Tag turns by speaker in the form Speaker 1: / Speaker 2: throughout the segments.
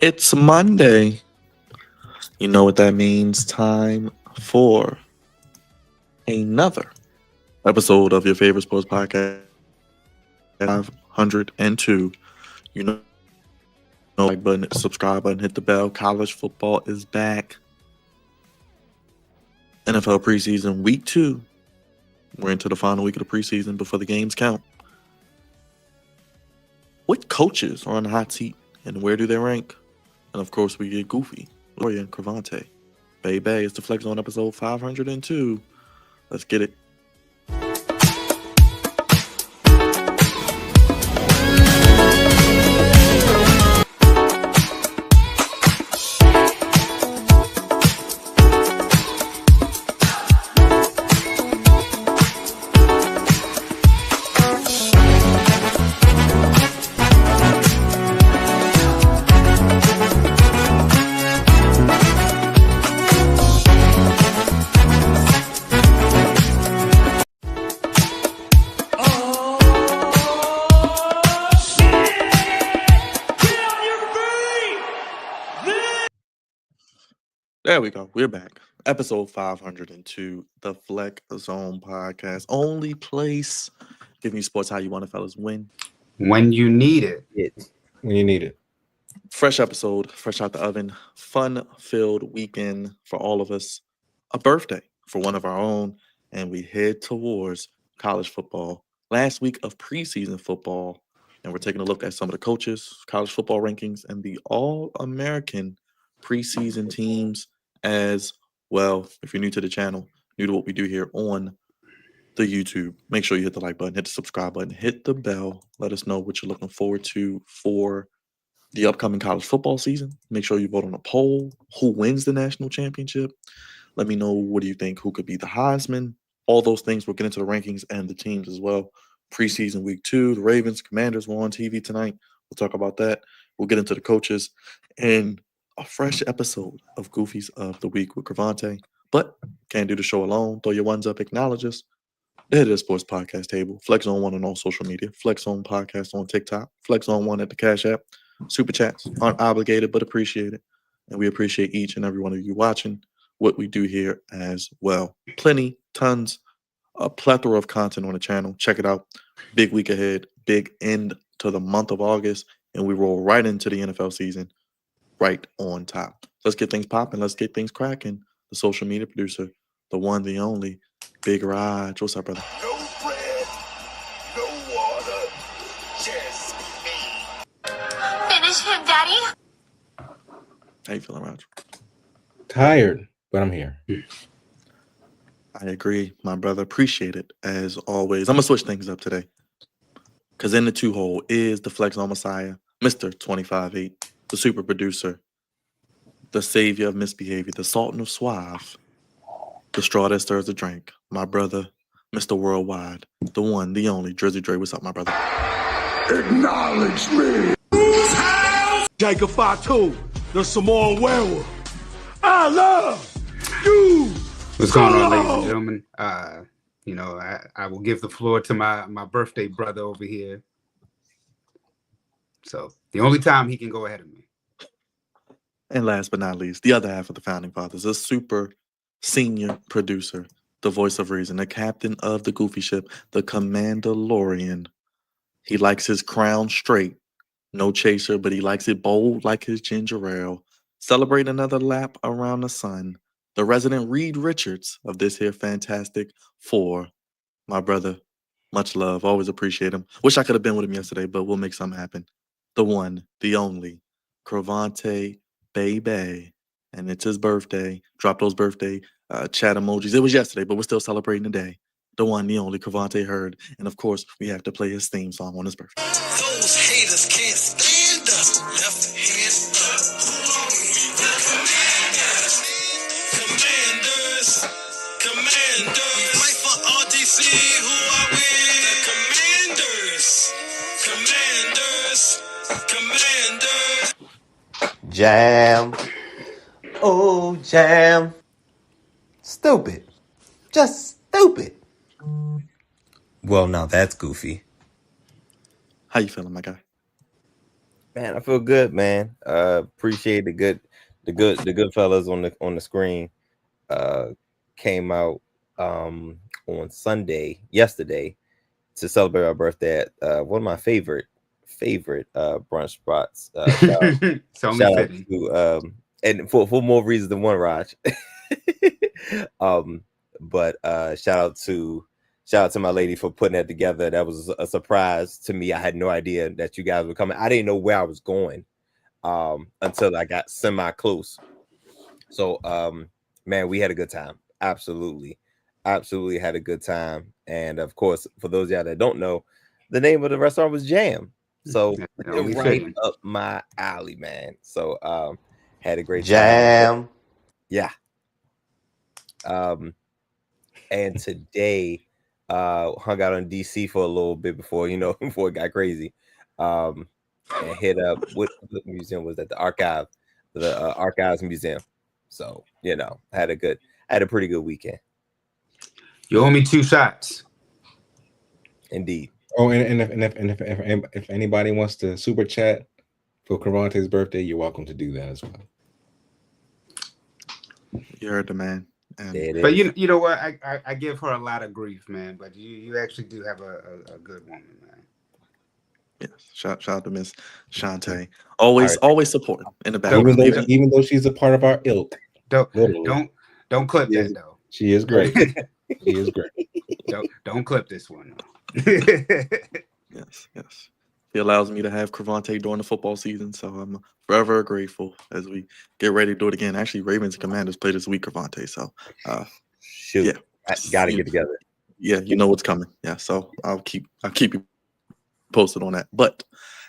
Speaker 1: It's Monday. You know what that means. Time for another episode of your favorite sports podcast, 502. You know, like button, hit the subscribe button, hit the bell. College football is back. NFL preseason week 2. We're into the final week of the preseason before the games count. What coaches are on the hot seat and where do they rank? And of course, we get goofy. Gloria and Cravante. Baby, it's the Flex Zone episode 502. Let's get it. There we go. We're back. Episode 502, the Flex Zone podcast. Only place giving you sports how you want to, fellas. When
Speaker 2: you need it.
Speaker 3: When you need it.
Speaker 1: Fresh episode, fresh out the oven. Fun-filled weekend for all of us. A birthday for one of our own. And we head towards college football. Last week of preseason football. And we're taking a look at some of the coaches, college football rankings, and the All-American preseason teams as well. If you're new to the channel, new to what we do here on the YouTube, make sure you hit the like button, hit the subscribe button, hit the bell. Let us know what you're looking forward to for the upcoming college football season. Make sure you vote on a poll. Who wins the national championship? Let me know, what do you think? Who could be the Heisman? All those things. We'll get into the rankings and the teams as well. Preseason week 2, the Ravens, Commanders were on TV tonight. We'll talk about that. We'll get into the coaches and a fresh episode of Goofies of the Week with Cravante. But can't do the show alone. Throw your ones up, acknowledge us. The Head of the Sports Podcast table. Flex on 1 on all social media. Flex on Podcast on TikTok. Flex on 1 at the Cash App. Super chats aren't obligated but appreciated. And we appreciate each and every one of you watching what we do here as well. Plenty, tons, a plethora of content on the channel. Check it out. Big week ahead. Big end to the month of August. And we roll right into the NFL season. Right on top. Let's get things popping. Let's get things cracking. The social media producer, the one, the only, Big Raj. What's up, brother?
Speaker 4: No bread, no water, just me.
Speaker 5: Finish him, Daddy.
Speaker 1: How you feeling, Raj?
Speaker 3: Tired, but I'm here.
Speaker 1: I agree, my brother. Appreciate it, as always. I'm going to switch things up today. Because in the 2-hole is the Flex on Messiah, Mr. 25-8. The super producer, the savior of misbehavior, the sultan of suave, the straw that stirs the drink, my brother, Mr. Worldwide, the one, the only, Drizzy Dre. What's up, my brother?
Speaker 4: Acknowledge me.
Speaker 6: Jacob Fatu, the Samoan werewolf. I love you.
Speaker 2: What's going on, ladies and gentlemen? I will give the floor to my birthday brother over here. So the only time he can go ahead of me.
Speaker 1: And last but not least, the other half of the Founding Fathers, a super senior producer, the voice of reason, the captain of the Goofy ship, the Commandalorian. He likes his crown straight, no chaser, but he likes it bold like his ginger ale. Celebrate another lap around the sun. The resident Reed Richards of this here Fantastic Four. My brother, much love, always appreciate him. Wish I could have been with him yesterday, but we'll make something happen. The one, the only, Cravante Baby. And it's his birthday. Drop those birthday chat emojis. It was yesterday, but we're still celebrating today. The one, the only, Cravante Heard. And of course, we have to play his theme song on his birthday.
Speaker 4: Those haters can't stand us. Left hand up. Commanders. We fight for RDC. Who are we? The Commanders.
Speaker 7: Jam. Oh, jam. Stupid. Just stupid. Well, now that's goofy.
Speaker 1: How you feeling, my guy?
Speaker 8: Man, I feel good, man. Appreciate the good fellas on the screen. Came out on yesterday, to celebrate our birthday at one of my favorite brunch spots.
Speaker 2: It's only
Speaker 8: Shout out
Speaker 2: fitting.
Speaker 8: to and for more reasons than one, Raj. But shout out to my lady for putting that together. That was a surprise to me. I had no idea that you guys were coming. I didn't know where I was going until I got semi close. So man, we had a good time. Absolutely had a good time. And of course, for those of y'all that don't know, the name of the restaurant was Jam. So
Speaker 2: Only
Speaker 8: right
Speaker 2: fitting.
Speaker 8: up my alley, man. So had a great time.
Speaker 7: Jam.
Speaker 8: Yeah. And today hung out in DC for a little bit before before it got crazy. And hit up what museum was that? The Archives Museum. So had a pretty good weekend.
Speaker 2: You owe me 2 shots.
Speaker 8: Indeed.
Speaker 3: Oh, and if anybody wants to super chat for Caronte's birthday, you're welcome to do that as well.
Speaker 1: You heard the man.
Speaker 2: But you know what? I give her a lot of grief, man. But you actually do have a good woman, man.
Speaker 1: Yes, shout out to Miss Shantae. Always supporting in the background.
Speaker 3: Even though she's a part of our ilk.
Speaker 2: Don't clip that though.
Speaker 3: She is great. She is great.
Speaker 2: Don't clip this one.
Speaker 1: Yes. He allows me to have Cravante during the football season, so I'm forever grateful as we get ready to do it again. Actually, Ravens and Commanders play this week, Cravante. So,
Speaker 8: shoot, I gotta get together.
Speaker 1: Yeah, you know what's coming. Yeah, so I'll keep you posted on that. But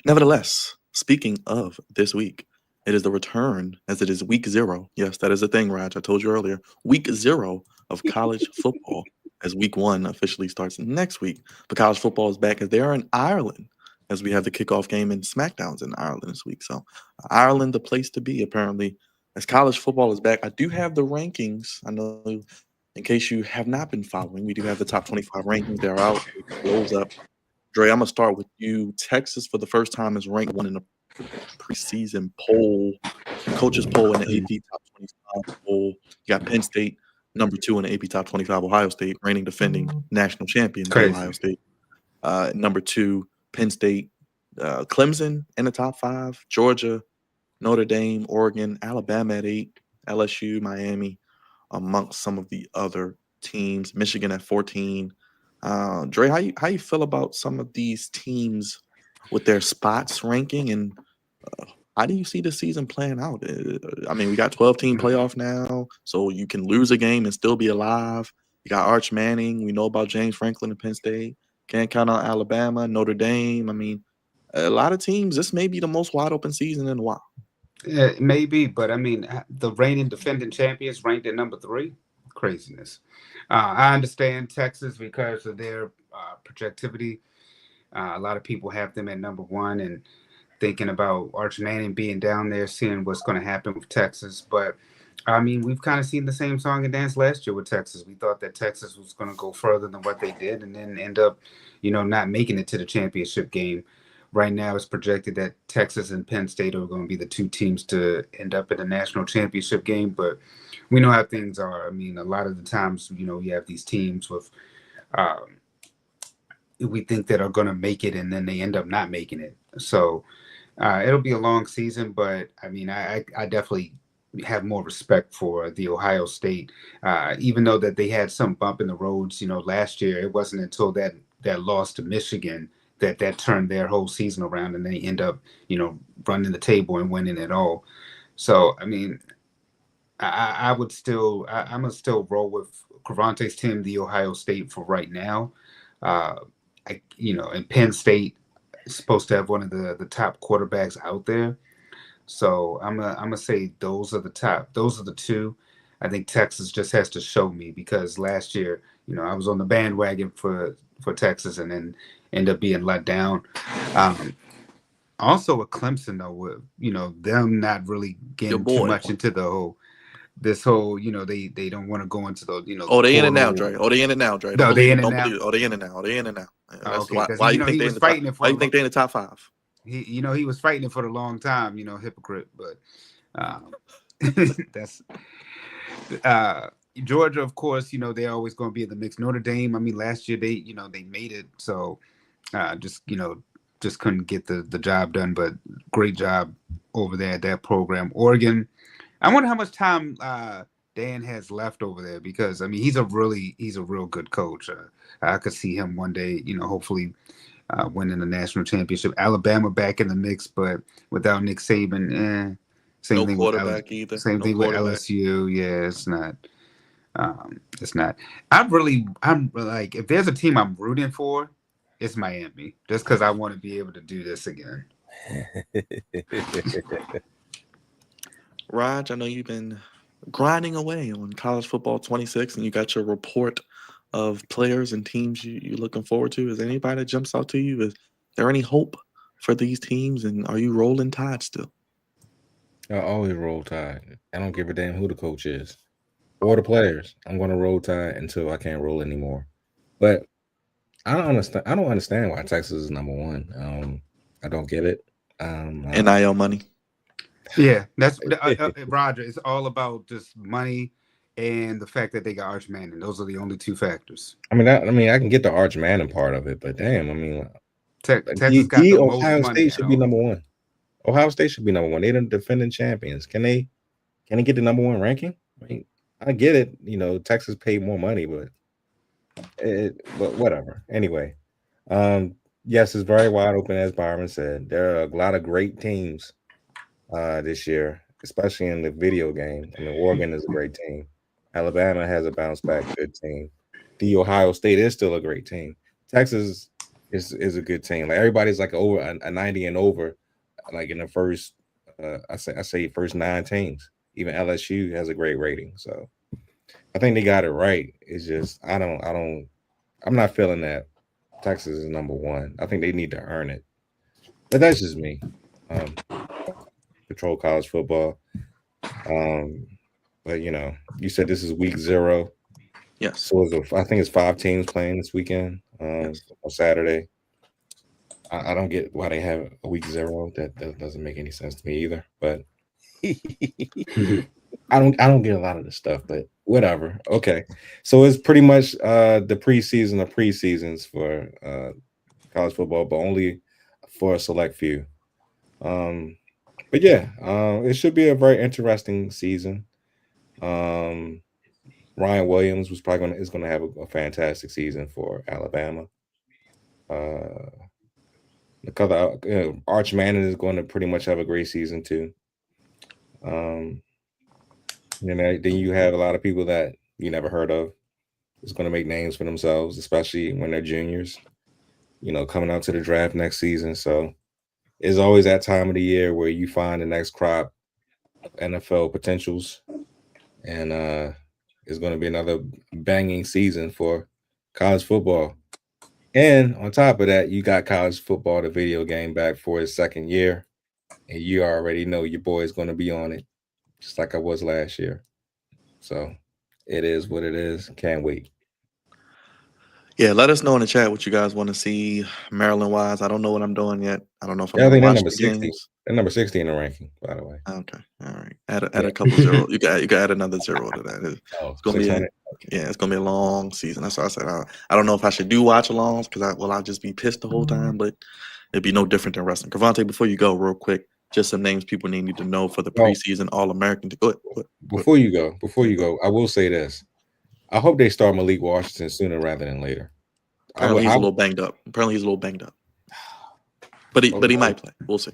Speaker 1: nevertheless, speaking of this week, it is the return, as it is week 0. Yes, that is a thing, Raj. I told you earlier. Week 0 of college football, as week 1 officially starts next week. But college football is back as they are in Ireland, as we have the kickoff game and SmackDown's in Ireland this week. So Ireland, the place to be, apparently, as college football is back. I do have the rankings. I know in case you have not been following, we do have the top 25 rankings. They're out. Those up. Dre, I'm going to start with you. Texas, for the first time, is ranked 1 in the preseason poll, coaches poll, in the AP top 25 poll. You got Penn State, number 2 in the AP top 25. Ohio State, reigning defending national champion. Ohio State, number 2. Penn State, Clemson in the top 5. Georgia, Notre Dame, Oregon, Alabama at 8. LSU, Miami, amongst some of the other teams. Michigan at 14. Dre, how you feel about some of these teams with their spots ranking, and how do you see the season playing out? I mean, we got 12-team playoff now, so you can lose a game and still be alive. You got Arch Manning. We know about James Franklin and Penn State. Can't count on Alabama, Notre Dame. I mean, a lot of teams, this may be the most wide open season in a while.
Speaker 2: Yeah, maybe, but I mean, the reigning defending champions ranked at number 3. Craziness. I understand Texas because of their projectivity. A lot of people have them at number 1 and thinking about Arch Manning being down there, seeing what's going to happen with Texas. But I mean, we've kind of seen the same song and dance last year with Texas. We thought that Texas was going to go further than what they did, and then end up, not making it to the championship game. Right now, it's projected that Texas and Penn State are going to be the 2 teams to end up in the national championship game. But we know how things are. I mean, a lot of the times, you have these teams with we think that are going to make it, and then they end up not making it. So it'll be a long season, but I mean, I definitely have more respect for the Ohio State, even though that they had some bump in the roads. Last year, it wasn't until that loss to Michigan that turned their whole season around, and they end up, running the table and winning it all. So, I mean, I'm gonna still roll with Cavante's team, the Ohio State, for right now. And Penn State is supposed to have one of the top quarterbacks out there. So I'm gonna say those are the 2. I think Texas just has to show me, because last year, I was on the bandwagon for Texas and then end up being let down. Also with Clemson, though, with them not really getting too much into the whole they don't want to go into the
Speaker 1: they in and now, Dre. They in and now, Dre.
Speaker 2: No, they in and now.
Speaker 1: They in and now. They in and now. That's
Speaker 2: Okay,
Speaker 1: why you think
Speaker 2: he was fighting it for.
Speaker 1: Why you think they in the top 5?
Speaker 2: He was fighting it for a long time. Hypocrite, but that's Georgia. Of course, they're always going to be in the mix. Notre Dame. I mean, last year they made it. So just couldn't get the job done. But great job over there at that program. Oregon. I wonder how much time Dan has left over there, because I mean he's a real good coach. I could see him one day, hopefully winning the national championship. Alabama back in the mix, but without Nick Saban, same
Speaker 1: No
Speaker 2: thing
Speaker 1: quarterback either.
Speaker 2: Same
Speaker 1: No
Speaker 2: thing with
Speaker 1: quarterback.
Speaker 2: LSU. Yeah, it's not. It's not. I'm like, if there's a team I'm rooting for, it's Miami, just because I want to be able to do this again.
Speaker 1: Raj, I know you've been grinding away on college football 26, and you got your report of players and teams you're looking forward to. Is there anybody that jumps out to you? Is there any hope for these teams, and are you rolling Tide still?
Speaker 3: I always roll Tide. I don't give a damn who the coach is or the players. I'm going to roll Tide until I can't roll anymore. But I don't understand why Texas is number one. I don't get it.
Speaker 1: NIL money.
Speaker 2: Yeah, that's Roger. It's all about just money and the fact that they got Arch Manning. Those are the only two factors.
Speaker 3: I can get the Arch Manning part of it, but damn, I mean,
Speaker 2: Texas got the most
Speaker 3: Ohio
Speaker 2: money.
Speaker 3: State should be number one. Ohio State should be number one. They're the defending champions. Can they get the number one ranking? I mean, I get it. Texas paid more money, but whatever. Anyway, yes, it's very wide open, as Byron said. There are a lot of great teams this year, especially in the video game. I mean, Oregon is a great team. Alabama has a bounce back good team. The Ohio State is still a great team. Texas is a good team. Like, everybody's like over a 90 and over, like in the first I say first 9 teams. Even LSU has a great rating. So I think they got it right. It's just I'm not feeling that Texas is number one. I think they need to earn it. But that's just me. Control college football. But you said this is week 0.
Speaker 1: Yes.
Speaker 3: So I think it's 5 teams playing this weekend on Saturday. I don't get why they have a week 0. That doesn't make any sense to me either. But I don't get a lot of this stuff, but whatever. Okay. So it's pretty much the preseason of preseasons for college football, but only for a select few. But yeah, it should be a very interesting season. Ryan Williams is going to have a fantastic season for Alabama. Arch Manning is going to pretty much have a great season too. Then you have a lot of people that you never heard of. It's going to make names for themselves, especially when they're juniors. Coming out to the draft next season. So it's always that time of the year where you find the next crop of NFL potentials, and it's going to be another banging season for college football. And on top of that, you got college football, the video game, back for its second year, and you already know your boy is going to be on it, just like I was last year. So it is what it is. Can't wait.
Speaker 1: Yeah, let us know in the chat what you guys want to see Maryland-wise. I don't know what I'm doing yet. I don't know if I'm going to watch
Speaker 3: number
Speaker 1: the
Speaker 3: 60.
Speaker 1: games.
Speaker 3: They're number 60 in the ranking, by the way.
Speaker 1: Okay, all right. Add a couple zeros. You got add another 0 to that. It's gonna be it's gonna be a long season. That's why I said I don't know if I should do watch-alongs because I'll just be pissed the whole time, but it'd be no different than wrestling. Cavante, before you go, real quick, just some names people need to know for the preseason All-American. Go ahead.
Speaker 3: Before you go, I will say this. I hope they start Malik Washington sooner rather than later.
Speaker 1: Apparently he's a little banged up. But he might play. We'll see.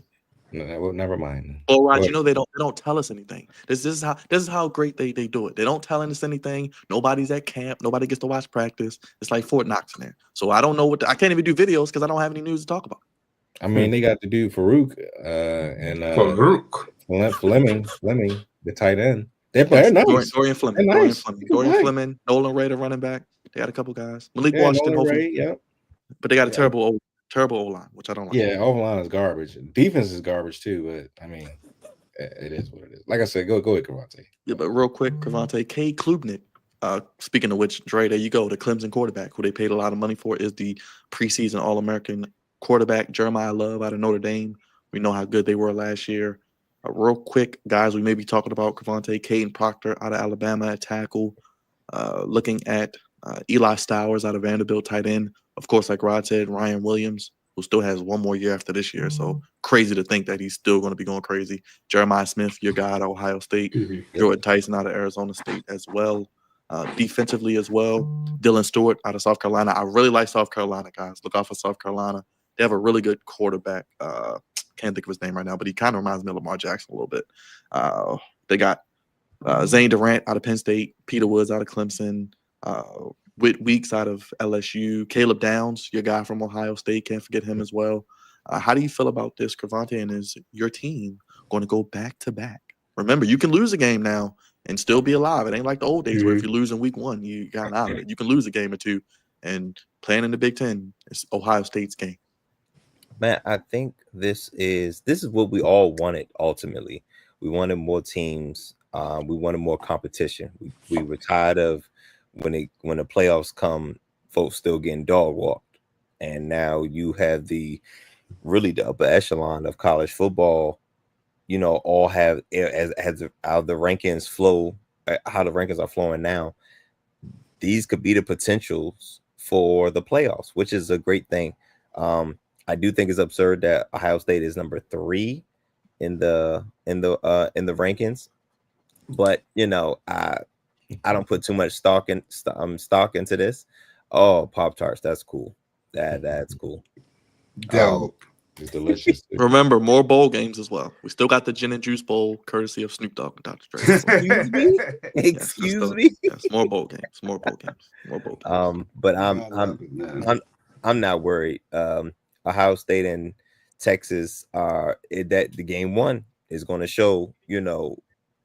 Speaker 3: No, never mind.
Speaker 1: Well, Rod, they don't tell us anything. This is how great they do it. They don't tell us anything. Nobody's at camp. Nobody gets to watch practice. It's like Fort Knox in there. So I don't know I can't even do videos because I don't have any news to talk about.
Speaker 3: I mean, they got to do Farouk and Fleming, the tight end. They're playing nice.
Speaker 1: Dorian Fleming. Dorian Fleming, Nolan Ray, the running back. They got a couple guys. Malik Washington, hopefully.
Speaker 3: Yep.
Speaker 1: But they got a terrible O-line, which I don't like.
Speaker 3: Yeah, O-line is garbage. Defense is garbage too, but I mean, it is what it is. Like I said, go ahead, Cavante.
Speaker 1: Yeah, but real quick, Cavante, Cade Klubnik. Speaking of which, Dre, there you go. The Clemson quarterback, who they paid a lot of money for, is the preseason All-American quarterback Jeremiah Love out of Notre Dame. We know how good they were last year. Real quick, guys, we may be talking about Cavante Caden Proctor out of Alabama at tackle. Looking at Eli Stowers out of Vanderbilt, tight end. Of course, like Rod said, Ryan Williams, who still has one more year after this year. So crazy to think that he's still going to be going crazy. Jeremiah Smith, your guy out of Ohio State. Jordan Tyson out of Arizona State as well. Defensively as well, Dylan Stewart out of South Carolina. I really like South Carolina, guys. Look out for South Carolina. They have a really good quarterback. Can't think of his name right now, but he kind of reminds me of Lamar Jackson a little bit. They got Zane Durant out of Penn State, Peter Woods out of Clemson, Whit Weeks out of LSU, Caleb Downs, your guy from Ohio State, can't forget him as well. How do you feel about this, Cavante, and is your team going to go back-to-back? Remember, you can lose a game now and still be alive. It ain't like the old days where if you lose in week 1, you got out of it. You can lose a game or two, and playing in the Big Ten is Ohio State's game.
Speaker 8: Man, I think this is what we all wanted ultimately. We wanted more teams. We wanted more competition. We were tired of when the playoffs come, folks still getting dog walked. And now you have the upper echelon of college football, all have as how the rankings flow, how the rankings are flowing now. These could be the potentials for the playoffs, which is a great thing. I do think it's absurd that Ohio State is number 3 in the rankings, but I don't put too much stock into this. Oh, Pop-Tarts, that's cool. That's cool.
Speaker 2: Dope.
Speaker 3: It's delicious.
Speaker 1: Remember, more bowl games as well. We still got the Gin and Juice Bowl, courtesy of Snoop Dogg and Dr. Dre.
Speaker 8: Excuse me. Excuse me.
Speaker 1: Yes, more bowl games. More bowl games.
Speaker 8: But I'm not worried. Ohio State and Texas that the game 1 is going to show,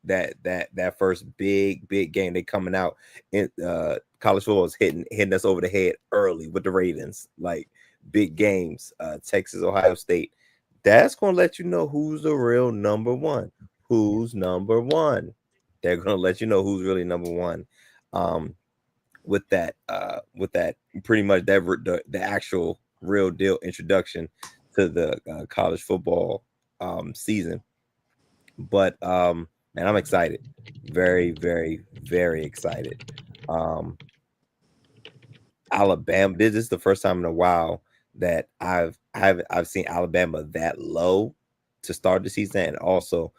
Speaker 8: that first big game. They coming out in college football is hitting us over the head early with the Ravens, like big games. Texas, Ohio State, that's going to let you know who's the real number 1. Who's number 1? They're going to let you know who's really number 1. With that pretty much the actual real deal introduction to the college football season. But man, I'm excited. Very, very, very excited. Alabama, this is the first time in a while that I've seen Alabama that low to start the season. And also,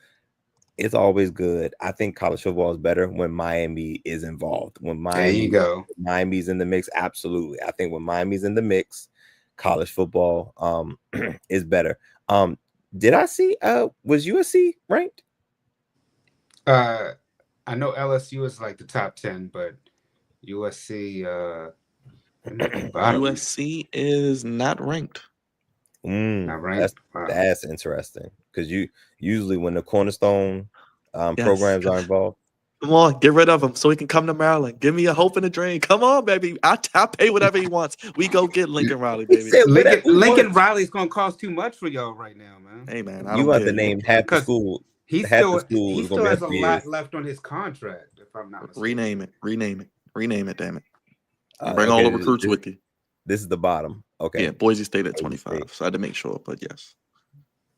Speaker 8: it's always good. I think college football is better when Miami is involved. When Miami's in the mix, absolutely. I think when Miami's in the mix, college football is better. Did I see was USC ranked?
Speaker 2: I know LSU is like the top 10, but USC
Speaker 1: USC is not ranked.
Speaker 2: Not ranked.
Speaker 8: That's interesting, because you usually when the cornerstone programs are involved.
Speaker 1: Come on, get rid of him so he can come to Maryland. Give me a hope and a dream. Come on, baby. I'll pay whatever he wants. We go get Lincoln Riley, baby.
Speaker 2: Lincoln Riley's gonna cost too much for y'all right now, man.
Speaker 1: Hey, man,
Speaker 8: you have to name half the school.
Speaker 2: He still has a lot left on his contract, if I'm not mistaken.
Speaker 1: Rename it, damn it. Bring all the recruits with you.
Speaker 8: This is the bottom. Okay.
Speaker 1: Yeah, Boise State at 25. So I had to make sure, but yes.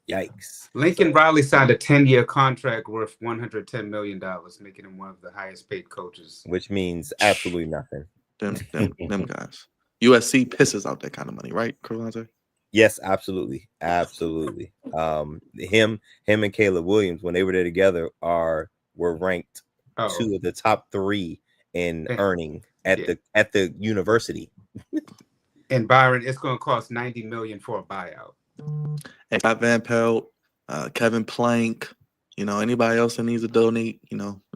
Speaker 8: Yikes.
Speaker 2: Lincoln Riley signed a 10-year contract worth $110 million, making him one of the highest paid coaches.
Speaker 8: Which means absolutely nothing.
Speaker 1: Them guys. USC pisses out that kind of money, right, Carlonzo?
Speaker 8: Yes, absolutely. Absolutely. Him and Caleb Williams, when they were there together, were ranked 2 of the top 3 in earning at the university.
Speaker 2: And Byron, it's going to cost $90 million for a buyout.
Speaker 1: And got Van Pelt, Kevin Plank, anybody else that needs to donate,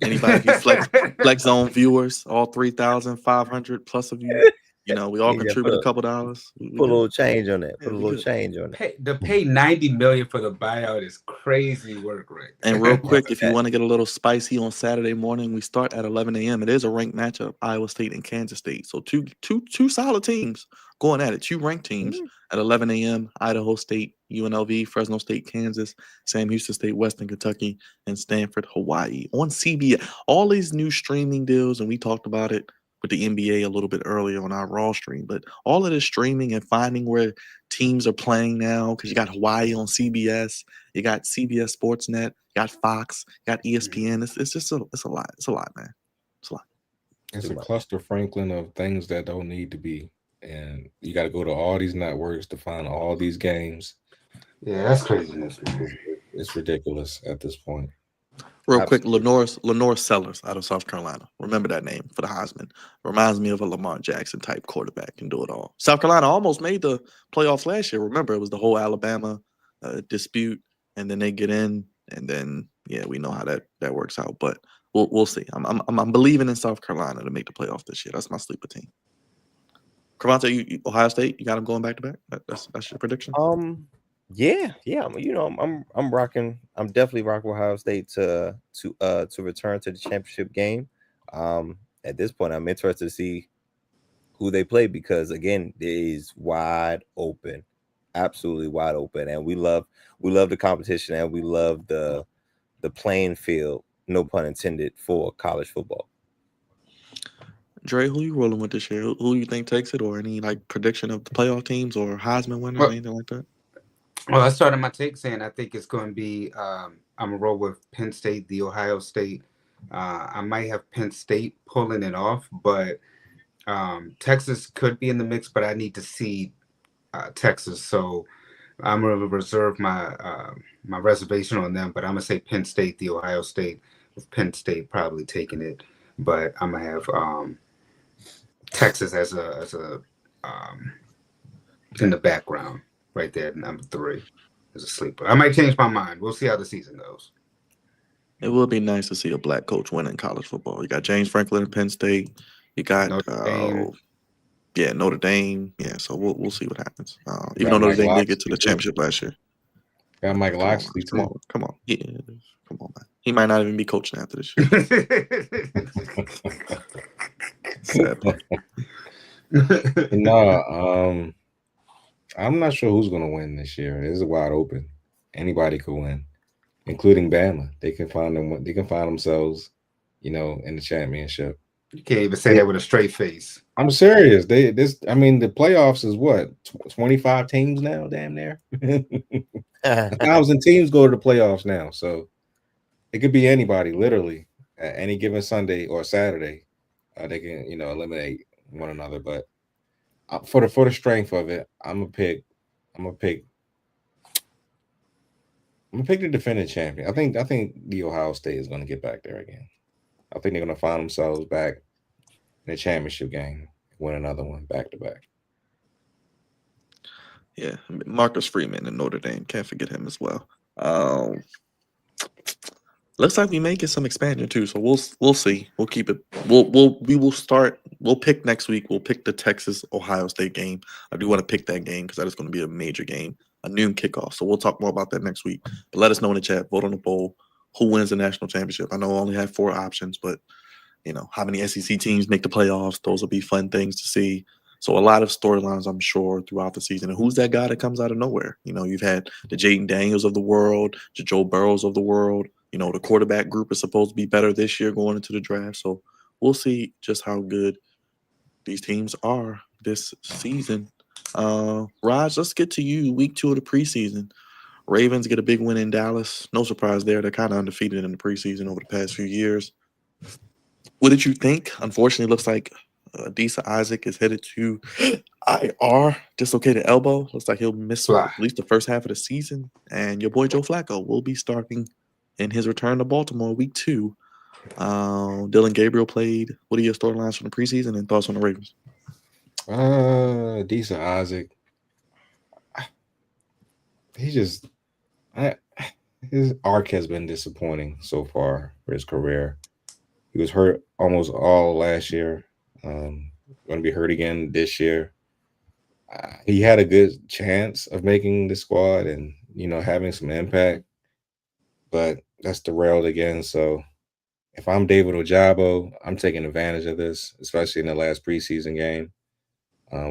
Speaker 1: anybody flex zone viewers, all 3,500 plus of you. We all contribute a couple dollars.
Speaker 8: Put a little change on that. Put a little change on it.
Speaker 2: To pay $90 million for the buyout is crazy work, right?
Speaker 1: And real quick, if you want to get a little spicy on Saturday morning, we start at 11 a.m. It is a ranked matchup, Iowa State and Kansas State. So two solid teams going at it. 2 ranked teams at 11 a.m. Idaho State, UNLV, Fresno State, Kansas, Sam Houston State, Western Kentucky, and Stanford, Hawaii on CBS. All these new streaming deals, and we talked about it. with the NBA a little bit earlier on our Raw stream. But all of this streaming and finding where teams are playing now, because you got Hawaii on CBS, you got CBS Sportsnet, you got Fox, you got ESPN. It's just it's a lot. It's a lot, man. It's a lot.
Speaker 3: It's a cluster Franklin of things that don't need to be. And you got to go to all these networks to find all these games.
Speaker 2: Yeah, that's craziness, man.
Speaker 3: It's ridiculous at this point.
Speaker 1: Real quick, Lenore Sellers out of South Carolina. Remember that name for the Heisman. Reminds me of a Lamar Jackson type quarterback. Can do it all. South Carolina almost made the playoffs last year. Remember, it was the whole Alabama dispute, and then they get in, and then we know how that works out. But we'll see. I'm believing in South Carolina to make the playoff this year. That's my sleeper team. Cravante, you Ohio State, you got them going back to back. That's your prediction.
Speaker 8: Yeah. I'm rocking. I'm definitely rocking Ohio State to return to the championship game. At this point, I'm interested to see who they play because again, it is wide open, absolutely wide open, and we love the competition and we love the playing field. No pun intended for college football.
Speaker 1: Dre, who you rolling with this year? Who you think takes it, or any like prediction of the playoff teams or Heisman winner or anything like that?
Speaker 2: Well, I started my take saying I think it's going to be I'm going to roll with Penn State, the Ohio State. I might have Penn State pulling it off, but Texas could be in the mix, but I need to see Texas. So I'm going to reserve my my reservation on them, but I'm going to say Penn State, the Ohio State, with Penn State probably taking it. But I'm going to have Texas as a in the background. Right there, number 3 is a sleeper. I might change my mind. We'll see how the season goes.
Speaker 1: It would be nice to see a black coach win in college football. You got James Franklin at Penn State. You got Notre Dame. Yeah, so we'll see what happens. Even though Notre Dame did get to the championship last year.
Speaker 3: Got Mike Loxley too.
Speaker 1: Come on, man. He might not even be coaching after this year. Sad part.
Speaker 3: No, I'm not sure who's going to win this year. It's wide open. Anybody could win, including Bama. They can find them. They can find themselves, in the championship.
Speaker 2: You can't even say that with a straight face.
Speaker 3: I'm serious. The playoffs is what 25 teams now. Damn near 1,000 teams go to the playoffs now. So it could be anybody, literally, at any given Sunday or Saturday. They can, eliminate one another, but. For the strength of it, I'm gonna pick the defending champion. I think the Ohio State is gonna get back there again. I think they're gonna find themselves back in the championship game, win another one back to back.
Speaker 1: Yeah, Marcus Freeman in Notre Dame, can't forget him as well. Looks like we may get some expansion too, so we'll see. We'll keep it. We'll pick next week. We'll pick the Texas Ohio State game. I do want to pick that game because that is going to be a major game, a noon kickoff. So we'll talk more about that next week. But let us know in the chat. Vote on the poll. Who wins the national championship? I know I only have 4 options, but how many SEC teams make the playoffs? Those will be fun things to see. So a lot of storylines, I'm sure, throughout the season. And who's that guy that comes out of nowhere? You've had the Jaden Daniels of the world, the Joe Burrows of the world. The quarterback group is supposed to be better this year going into the draft. So we'll see just how good these teams are this season. Raj, let's get to you. Week 2 of the preseason. Ravens get a big win in Dallas. No surprise there. They're kind of undefeated in the preseason over the past few years. What did you think? Unfortunately, it looks like Adisa Isaac is headed to IR, dislocated elbow. Looks like he'll miss at least the first half of the season. And your boy Joe Flacco will be starting in his return to Baltimore week 2. Dylan Gabriel played. What are your storylines from the preseason and thoughts on the Ravens?
Speaker 3: Adisa Isaac. His arc has been disappointing so far for his career. He was hurt almost all last year. Going to be hurt again this year. He had a good chance of making the squad and having some impact, but that's derailed again. So if I'm David Ojabo, I'm taking advantage of this, especially in the last preseason game.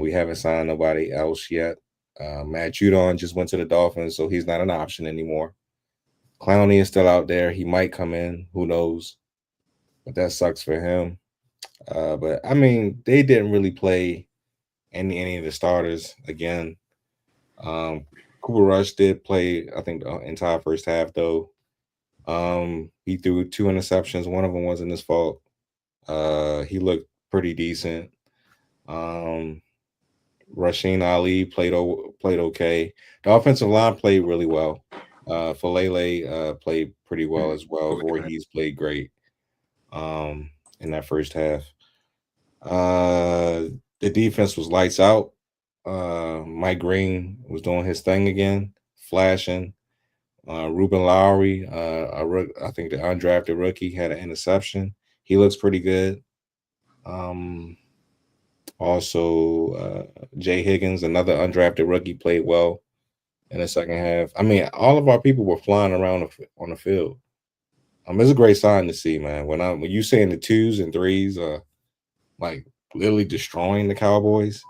Speaker 3: We haven't signed nobody else yet. Matt Judon just went to the Dolphins, so he's not an option anymore. Clowney is still out there. He might come in. Who knows? But that sucks for him. But I mean, they didn't really play any of the starters again. Cooper Rush did play, I think, the entire first half though. He threw 2 interceptions. One of them wasn't his fault. He looked pretty decent. Um, Rasheen Ali played okay. The offensive line played really well. Falele played pretty well as well. Voorhees played great in that first half. The defense was lights out. Mike Green was doing his thing again, flashing. Ruben Lowry, I think the undrafted rookie, had an interception. He looks pretty good. Also, Jay Higgins, another undrafted rookie, played well in the second half. I mean, all of our people were flying around on the field. It's a great sign to see, man. When you saying the 2s and 3s, like literally destroying the Cowboys,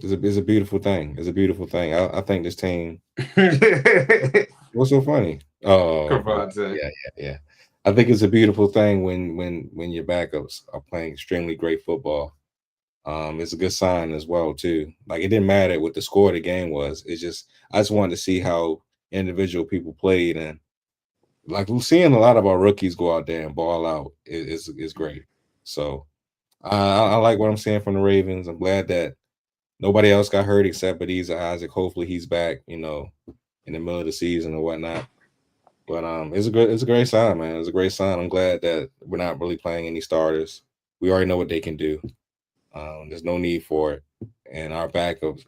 Speaker 3: it's a beautiful thing. It's a beautiful thing. I think this team. What's so funny? Oh, yeah. I think it's a beautiful thing when your backups are playing extremely great football. It's a good sign as well too. Like it didn't matter what the score of the game was. It's just I just wanted to see how individual people played, and like we're seeing a lot of our rookies go out there and ball out is great. So I like what I'm seeing from the Ravens. I'm glad that nobody else got hurt except Ebenezer Isaac. Hopefully he's back, in the middle of the season or whatnot. But it's a great sign, man. It's a great sign. I'm glad that we're not really playing any starters. We already know what they can do. There's no need for it. And our backups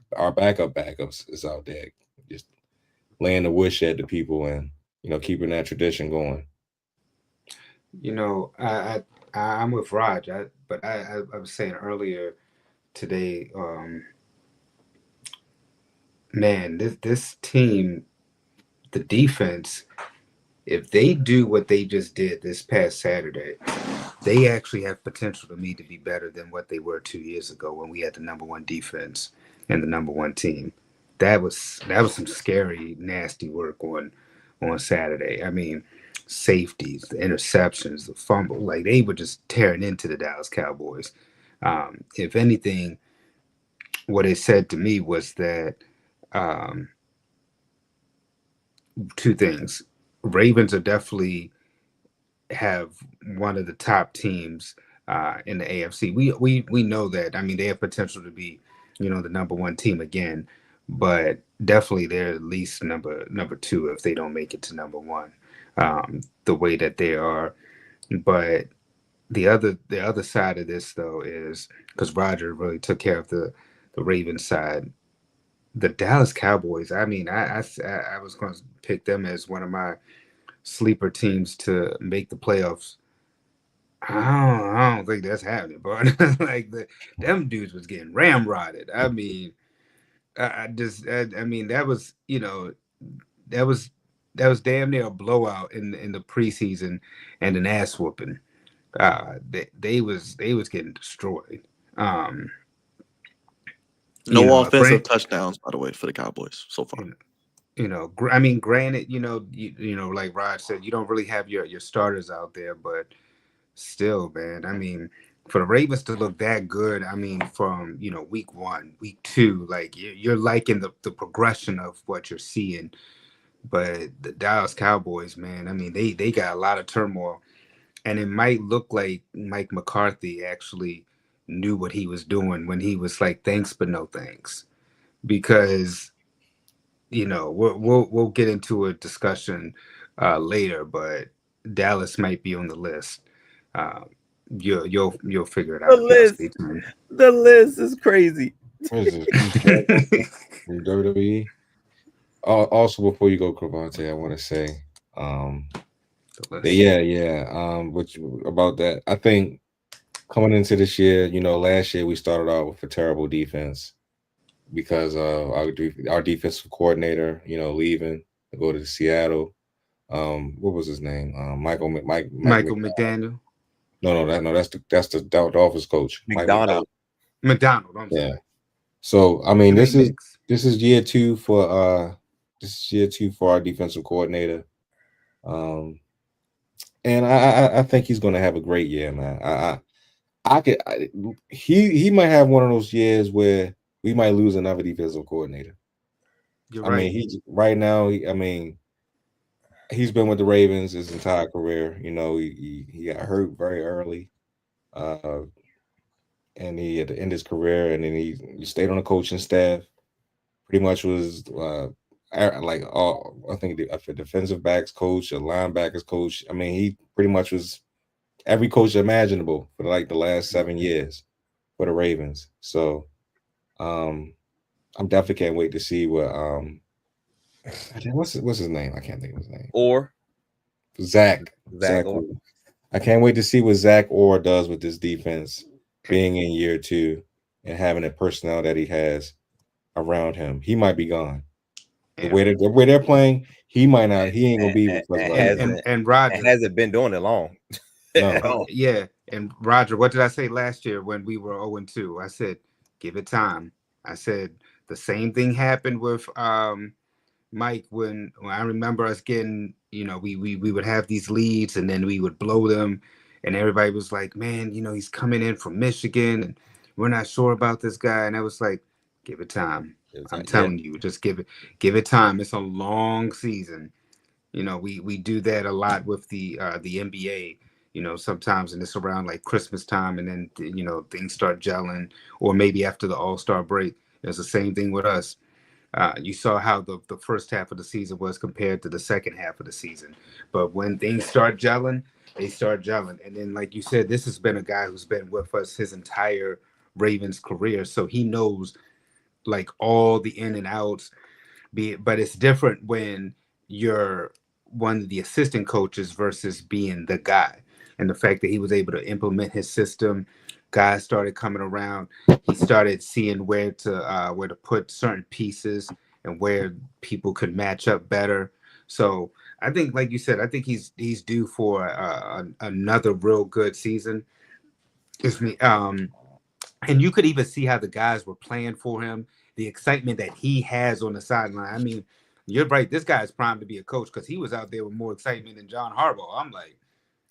Speaker 3: is out there just laying the woodshed to people and keeping that tradition going.
Speaker 2: I'm with Raj, but I was saying earlier today, man, this team, the defense, if they do what they just did this past Saturday, they actually have potential to me to be better than what they were 2 years ago when we had the number one defense and the number one team. That was some scary, nasty work on Saturday. I mean, safeties, the interceptions, the fumble, like they were just tearing into the Dallas Cowboys. If anything, what it said to me was that two things. Ravens are definitely have one of the top teams in the AFC. We know that. I mean, they have potential to be, the number one team again, but definitely they're at least number two if they don't make it to number one. The way that they are, but the other side of this though is because Roger really took care of the Ravens side. The Dallas Cowboys. I mean, I was going to pick them as one of my sleeper teams to make the playoffs. I don't think that's happening, but like them dudes was getting ramrodded. I mean, I mean that was that was damn near a blowout in the preseason and an ass whooping. They was getting destroyed.
Speaker 1: No offensive touchdowns, by the way, for the Cowboys so far.
Speaker 2: I mean, granted, like Rod said, you don't really have your starters out there, but still, man. I mean, for the Ravens to look that good, I mean, from week 1, week 2, like you're liking the progression of what you're seeing. But the Dallas Cowboys, man, I mean, they got a lot of turmoil, and it might look like Mike McCarthy actually knew what he was doing when he was like, thanks but no thanks, because we'll get into a discussion later, but Dallas might be on the list. You'll figure it out.
Speaker 8: The list is crazy.
Speaker 3: What is this? From WWE. Also, before you go, Cravante, I want to say, which about that, I think coming into this year, last year we started out with a terrible defense because of our defensive coordinator, leaving to go to Seattle. What was his name? Michael
Speaker 2: McDaniel.
Speaker 3: No, that's the Dolphins coach.
Speaker 8: McDonald.
Speaker 2: I'm
Speaker 3: sorry. So I mean, this is year 2 for our defensive coordinator. And I think he's going to have a great year, man. He might have one of those years where we might lose another defensive coordinator.
Speaker 2: You're
Speaker 3: I
Speaker 2: right.
Speaker 3: mean, he's been with the Ravens his entire career. You know, he got hurt very early, and he had to end his career, and then he stayed on the coaching staff. Pretty much was like I think a defensive backs coach, a linebackers coach. I mean, he pretty much was every coach imaginable for like the last 7 years for the Ravens. So, I'm definitely can't wait to see what what's his name? I can't think of his name.
Speaker 8: Or
Speaker 3: Zach
Speaker 8: Zach Orr.
Speaker 3: Orr. I can't wait to see what Zach Orr does with this defense being in year 2 and having the personnel that he has around him. He might be gone. The way they're playing, he might not. He ain't gonna be with us right now.
Speaker 2: And Roger
Speaker 8: It hasn't been doing it long.
Speaker 3: No.
Speaker 2: Yeah, and Roger, what did I say last year when we were 0-2? I said, give it time. I said the same thing happened with Mike when I remember us getting, we would have these leads and then we would blow them, and everybody was like, man, he's coming in from Michigan and we're not sure about this guy. And I was like, give it time. I'm telling you, just give it time. It's a long season. We do that a lot with the NBA. Sometimes, and it's around like Christmas time, and then things start gelling, or maybe after the All-Star break. It's the same thing with us. You saw how the first half of the season was compared to the second half of the season, but when things start gelling, they start gelling. And then, like you said, this has been a guy who's been with us his entire Ravens career, so he knows like all the in and outs. But it's different when you're one of the assistant coaches versus being the guy. And the fact that he was able to implement his system, guys started coming around. He started seeing where to put certain pieces and where people could match up better. So I think, like you said, I think he's due for another real good season. Excuse me. And you could even see how the guys were playing for him, the excitement that he has on the sideline. I mean, you're right. This guy's primed to be a coach because he was out there with more excitement than John Harbaugh. I'm like,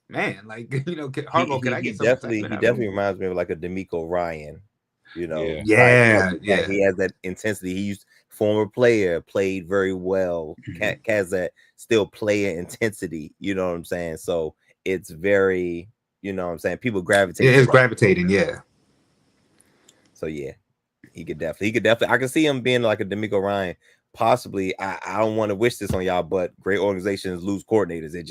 Speaker 2: man, like, Harbaugh, could I get some excitement?
Speaker 8: He definitely reminds me of like a D'Amico Ryan.
Speaker 2: Yeah.
Speaker 8: He has that intensity. He used former player, played very well, has that still player intensity. You know what I'm saying? So it's very, people gravitate.
Speaker 2: It is gravitating, yeah.
Speaker 8: So yeah, he could definitely. I can see him being like a D'Amico Ryan. Possibly, I don't want to wish this on y'all, but great organizations lose coordinators. It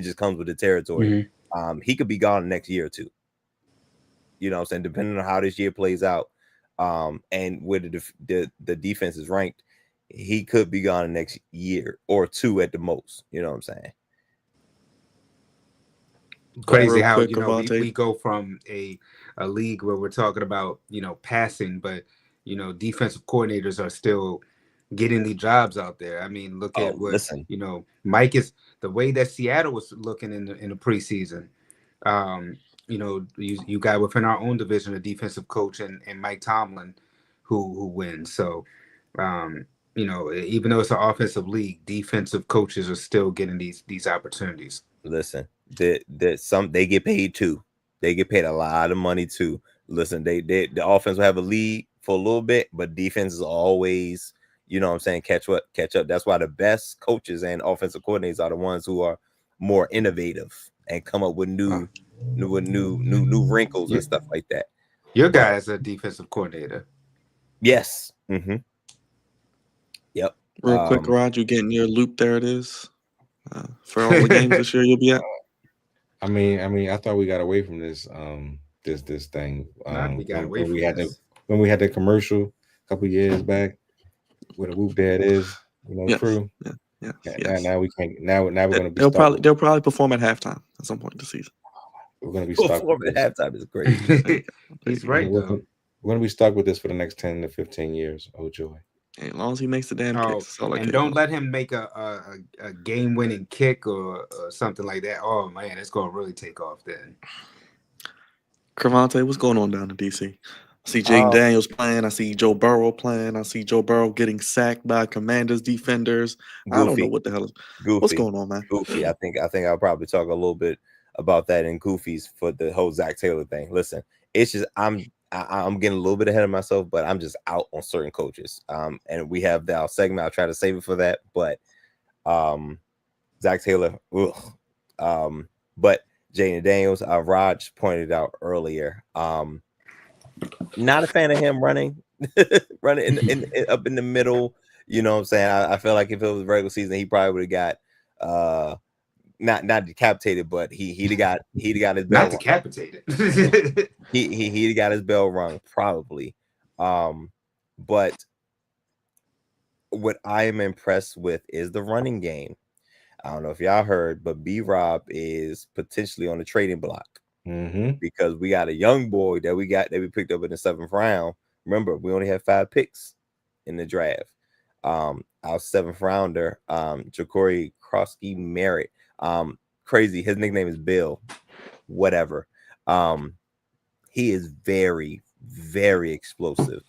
Speaker 8: just comes with the territory.
Speaker 2: Mm-hmm.
Speaker 8: He could be gone next year or two. You know what I'm saying? Depending on how this year plays out, and where the defense is ranked, he could be gone the next year or two at the most. You know what I'm saying?
Speaker 2: Crazy how we go from a league where we're talking about passing, but defensive coordinators are still getting the jobs out there. I mean, look at what Mike is, the way that Seattle was looking in the preseason. You got within our own division a defensive coach and Mike Tomlin who wins. So even though it's an offensive league, defensive coaches are still getting these opportunities.
Speaker 8: Listen, they get paid too. They get paid a lot of money too. Listen, the offense will have a lead for a little bit, but defense is always, catch up. That's why the best coaches and offensive coordinators are the ones who are more innovative and come up with new wrinkles and stuff like that.
Speaker 2: Your guy is a defensive coordinator.
Speaker 8: Yes. Mm-hmm. Yep.
Speaker 1: Real quick, Rod, you getting your loop? There it is. For all the games this year, you'll be at.
Speaker 3: I mean, I thought we got away from this this thing. When we had the commercial a couple years back, where the whoop there it is, crew.
Speaker 1: Yeah.
Speaker 3: Now we can't. Now we're gonna be.
Speaker 1: They'll probably perform at halftime at some point in the season.
Speaker 3: We're gonna be stuck.
Speaker 8: Perform at halftime is crazy.
Speaker 2: He's right.
Speaker 3: We're gonna be stuck with this for the next 10 to 15 years. Oh joy.
Speaker 1: As long as he makes the damn kicks.
Speaker 2: And don't let him make a game-winning kick or something like that. Oh, man, it's going to really take off then.
Speaker 1: Cravante, what's going on down in D.C.? I see Jaden Daniels playing. I see Joe Burrow playing. I see Joe Burrow getting sacked by Commanders defenders. I don't know
Speaker 8: Goofy,
Speaker 1: what the hell is what's
Speaker 8: goofy,
Speaker 1: going on, man.
Speaker 8: goofy. I think I'll probably talk a little bit about that in Goofies for the whole Zach Taylor thing. Listen, it's just I'm getting a little bit ahead of myself, but I'm just out on certain coaches. And we have our segment. I'll try to save it for that, but Zach Taylor, ugh. But Jaden Daniels, Raj pointed out earlier. Not a fan of him running in up in the middle. You know what I'm saying? I feel like if it was regular season, he probably would have got not decapitated, but he'd have got his bell
Speaker 2: Not
Speaker 8: rung.
Speaker 2: decapitated.
Speaker 8: He'd have got his bell rung probably. But what I am impressed with is the running game. I don't know if y'all heard, but B-Rob is potentially on the trading block. Because we got a young boy that we picked up in the 7th round. Remember, we only had 5 picks in the draft. Our 7th rounder, Ja'Cory Krosky Merritt. Crazy. His nickname is Bill. Whatever. He is very, very explosive.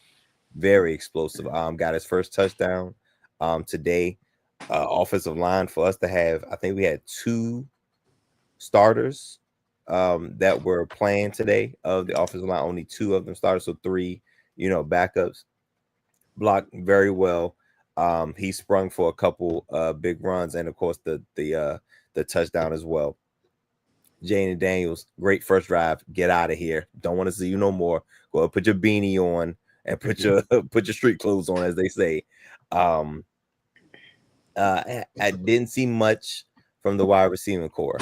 Speaker 8: Very explosive. Got his first touchdown today. Offensive line for us to have, I think we had 2 starters that were playing today of the offensive line. Only 2 of them started, so 3, backups. Blocked very well. He sprung for a couple big runs, and of course the touchdown as well. Jaden Daniels, great first drive. Get out of here. Don't want to see you no more. Go put your beanie on and put your street clothes on, as they say. I didn't see much from the wide receiving core.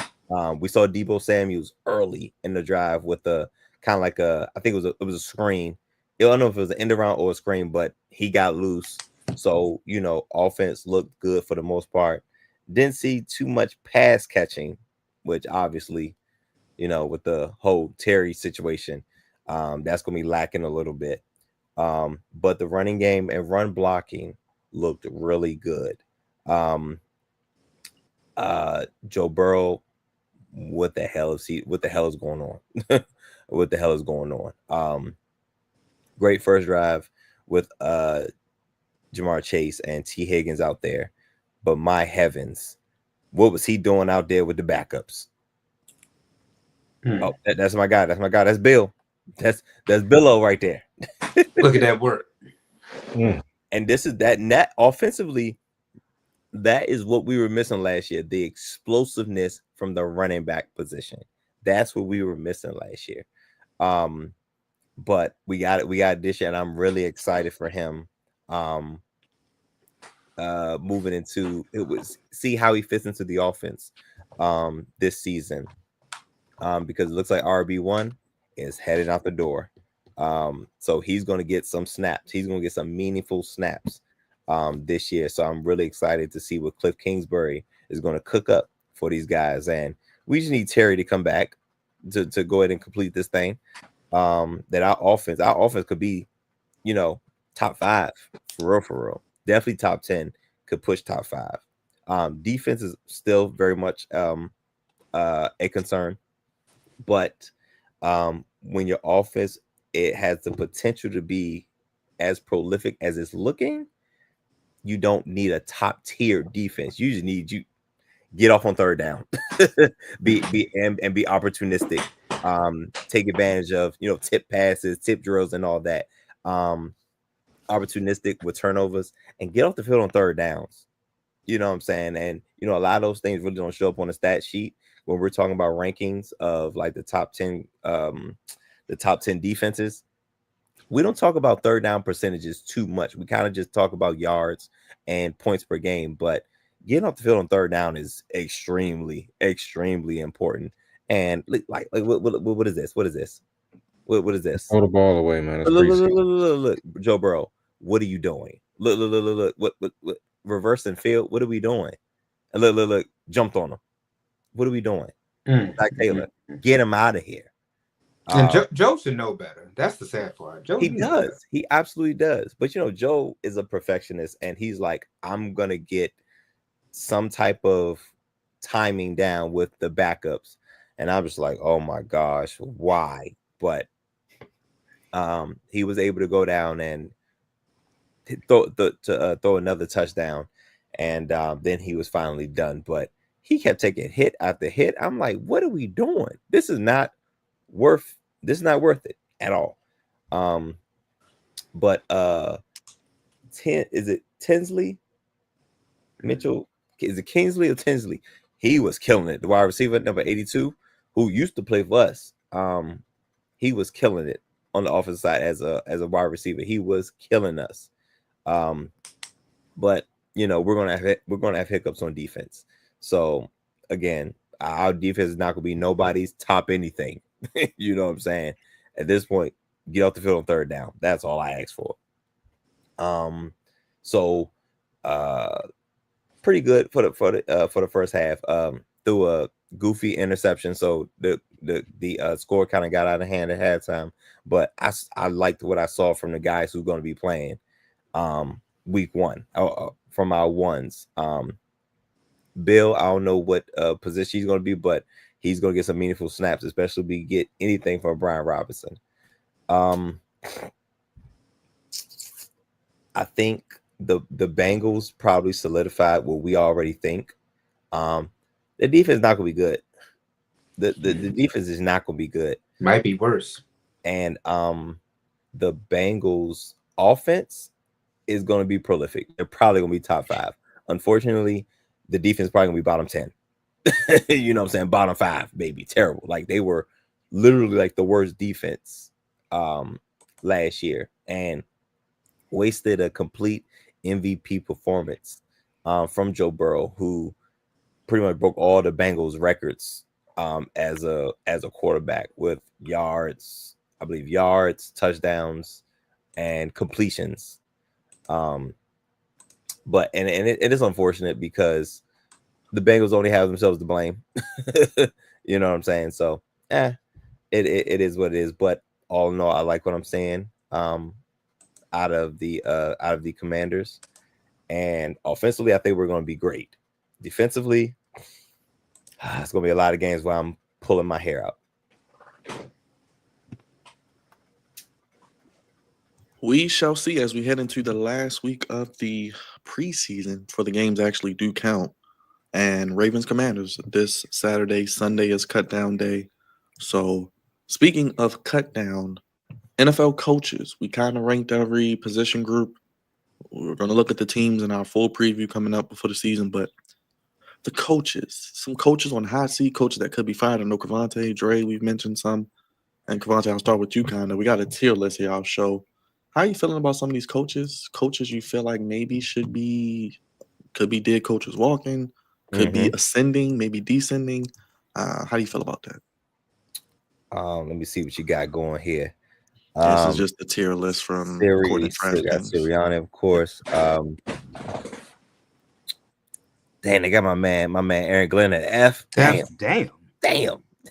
Speaker 8: We saw Deebo Samuels early in the drive with a kind of like I think it was a screen. I don't know if it was an end around or a screen, but he got loose. So, offense looked good for the most part. Didn't see too much pass catching, which obviously, with the whole Terry situation, that's going to be lacking a little bit. But the running game and run blocking looked really good. Joe Burrow, what the hell is going on? What the hell is going on? Great first drive with Jamar Chase and T. Higgins out there. But my heavens, what was he doing out there with the backups? Oh, that's my guy. That's my guy. That's Bill. That's Billo right there.
Speaker 2: Look at that work.
Speaker 8: And this is that net offensively. That is what we were missing last year. The explosiveness from the running back position. That's what we were missing last year. But we got it. We got this year, and I'm really excited for him. Moving into see how he fits into the offense this season. Because it looks like RB1 is headed out the door. So he's going to get some snaps. He's going to get some meaningful snaps this year. So I'm really excited to see what Cliff Kingsbury is going to cook up for these guys. And we just need Terry to come back to go ahead and complete this thing. That our offense could be, top 5 for real. Definitely top 10, could push top 5. Defense is still very much a concern. But when your offense, it has the potential to be as prolific as it's looking, you don't need a top tier defense. You just need you get off on third down, be opportunistic, take advantage of tip passes, tip drills, and all that. Opportunistic with turnovers and get off the field on third downs. You know what I'm saying? And a lot of those things really don't show up on the stat sheet when we're talking about rankings of like the top 10 defenses. We don't talk about third down percentages too much. We kind of just talk about yards and points per game, but getting off the field on third down is extremely, extremely important. And like what is this? What is this? What is this?
Speaker 3: Throw the ball away, man. It's
Speaker 8: look, Joe Burrow, what are you doing? Look, what reverse and field? What are we doing? And look, jumped on him. What are we doing? Zach Taylor, get him out of here.
Speaker 2: And Joe should know better. That's the sad part. Joe,
Speaker 8: he does. He absolutely does. But Joe is a perfectionist, and he's like, I'm gonna get some type of timing down with the backups. And I'm just like, oh my gosh, why? But He was able to go down and throw another touchdown, and then he was finally done. But he kept taking hit after hit. I'm like, what are we doing? This is not worth it at all. But is it Tinsley Mitchell? Is it Kingsley or Tinsley? He was killing it. The wide receiver number 82, who used to play for us. He was killing it on the offensive side as a wide receiver. He was killing us. But we're gonna have hiccups on defense. So again, our defense is not gonna be nobody's top anything. You know what I'm saying? At this point, get off the field on third down. That's all I ask for. So pretty good for the first half. Through a goofy interception, so the score kind of got out of hand at halftime. But I liked what I saw from the guys who's going to be playing week one from our ones. Bill, I don't know what position he's going to be, but he's going to get some meaningful snaps, especially if we get anything from Brian Robinson. I think the Bengals probably solidified what we already think. The defense is not going to be good. The defense is not going to be good.
Speaker 2: Might be worse.
Speaker 8: And the Bengals offense is going to be prolific. They're probably going to be top 5. Unfortunately, the defense is probably going to be bottom 10. You know what I'm saying? Bottom 5, baby. Terrible. Like, they were literally like the worst defense last year and wasted a complete MVP performance from Joe Burrow, who pretty much broke all the Bengals records as a quarterback with yards, touchdowns, and completions. But it is unfortunate because the Bengals only have themselves to blame. You know what I'm saying? So it is what it is. But all in all, I like what I'm saying out of the Commanders. And offensively, I think we're going to be great. Defensively, it's going to be a lot of games where I'm pulling my hair out.
Speaker 1: We shall see as we head into the last week of the preseason for the games actually do count. And Ravens Commanders this Saturday, Sunday is cut down day. So speaking of cut down, NFL coaches, we kind of ranked every position group. We're going to look at the teams in our full preview coming up before the season, but the coaches, some coaches on hot seat, coaches that could be fired. I know Cavante, Dre, we've mentioned some. And Cavante, I'll start with you kind of. We got a tier list here, I'll show. How are you feeling about some of these coaches? Coaches you feel like maybe could be dead coaches walking, could be ascending, maybe descending. How do you feel about that?
Speaker 8: Let me see what you got going here.
Speaker 1: This is just the tier list from
Speaker 8: Sirianni, of course. Damn, they got my man Aaron Glenn at F. Damn.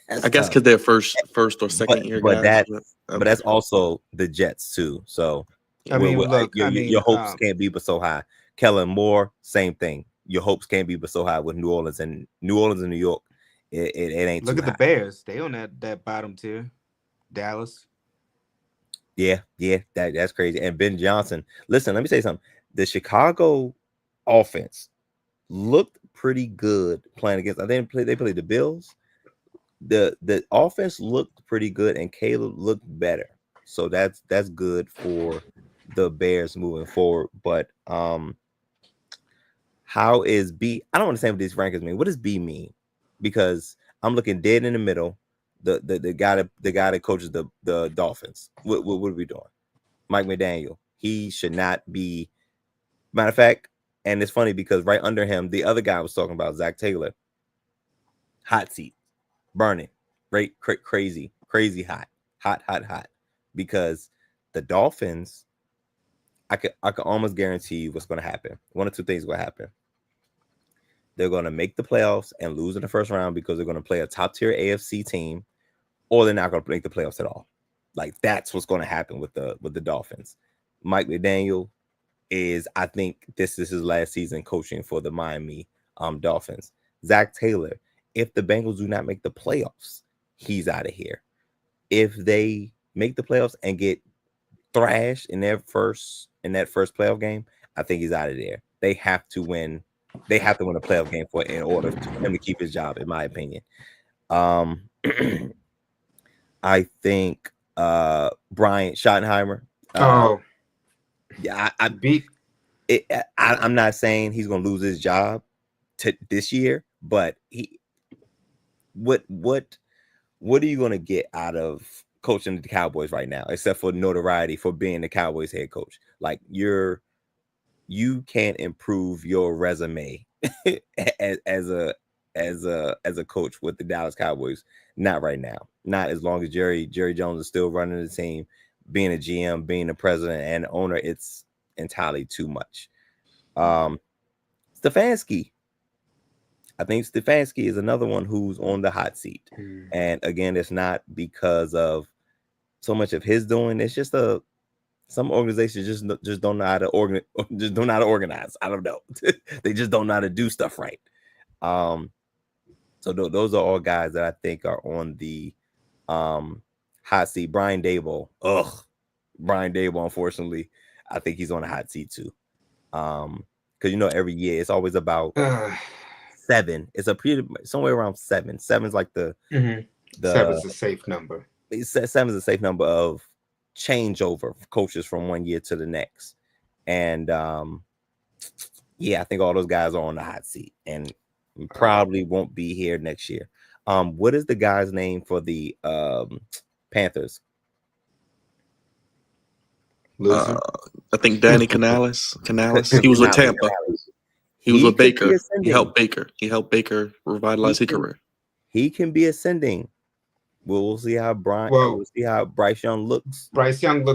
Speaker 1: I guess because they're first or second year guys.
Speaker 8: But that's also the Jets too. So your hopes can't be but so high. Kellen Moore, same thing. Your hopes can't be but so high with New Orleans and New York. It ain't.
Speaker 2: Look
Speaker 8: too
Speaker 2: at
Speaker 8: high.
Speaker 2: The Bears. They on that bottom tier. Dallas.
Speaker 8: Yeah, that's crazy. And Ben Johnson. Listen, let me say something. The Chicago offense looked pretty good playing against. I think they played the Bills. The offense looked pretty good, and Caleb looked better. So that's good for the Bears moving forward. But how is B? I don't understand what these rankings mean. What does B mean? Because I'm looking dead in the middle. The guy that coaches the Dolphins. What are we doing? Mike McDaniel. He should not be. Matter of fact, and it's funny because right under him, the other guy was talking about Zach Taylor. Hot seat, burning, right? Crazy hot. Because the Dolphins, I could almost guarantee you what's going to happen. One or two things will happen. They're going to make the playoffs and lose in the first round because they're going to play a top tier AFC team, or they're not going to make the playoffs at all. Like, that's what's going to happen with the Dolphins. Mike McDaniel I think this is his last season coaching for the Miami Dolphins. Zach Taylor, if the Bengals do not make the playoffs, he's out of here. If they make the playoffs and get thrash in that first playoff game, I think he's out of there. They have to win. They have to win a playoff game in order for him to keep his job, in my opinion. I think Brian Schottenheimer. Yeah, I'm not saying he's gonna lose his job this year, but what are you gonna get out of coaching the Cowboys right now, except for notoriety for being the Cowboys head coach? Like you can't improve your resume as a coach with the Dallas Cowboys. Not right now. Not as long as Jerry Jones is still running the team, being a GM, being the president and owner. It's entirely too much. Stefanski. I think Stefanski is another one who's on the hot seat. And again, it's not because of so much of his doing. It's just some organizations just don't know how to organize. I don't know. They just don't know how to do stuff right. So those are all guys that I think are on the hot seat. Brian Daboll, unfortunately, I think he's on the hot seat too. Because every year it's always about 7. It's somewhere around 7. 7's like the
Speaker 2: 7's a safe number.
Speaker 8: 7's a safe number of changeover for coaches from one year to the next. And I think all those guys are on the hot seat and probably won't be here next year. What is the guy's name for the Panthers?
Speaker 1: I think Danny Canales. He was with Tampa. He was with Baker. He helped Baker revitalize his career.
Speaker 8: He can be ascending. We'll see how we'll see how Bryce Young looks.
Speaker 2: Bryce Young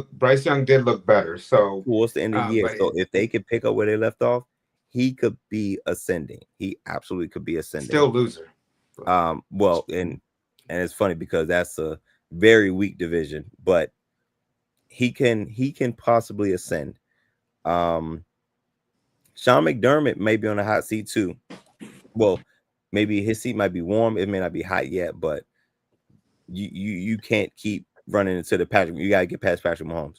Speaker 2: did look better. So
Speaker 8: towards the end of the year. So if they could pick up where they left off, he could be ascending. He absolutely could be ascending.
Speaker 2: Still loser.
Speaker 8: Well, and it's funny because that's a very weak division, but he can possibly ascend. Sean McDermott may be on the hot seat too. Well, maybe his seat might be warm. It may not be hot yet, but you can't keep running into the Patrick. You gotta get past Patrick Mahomes.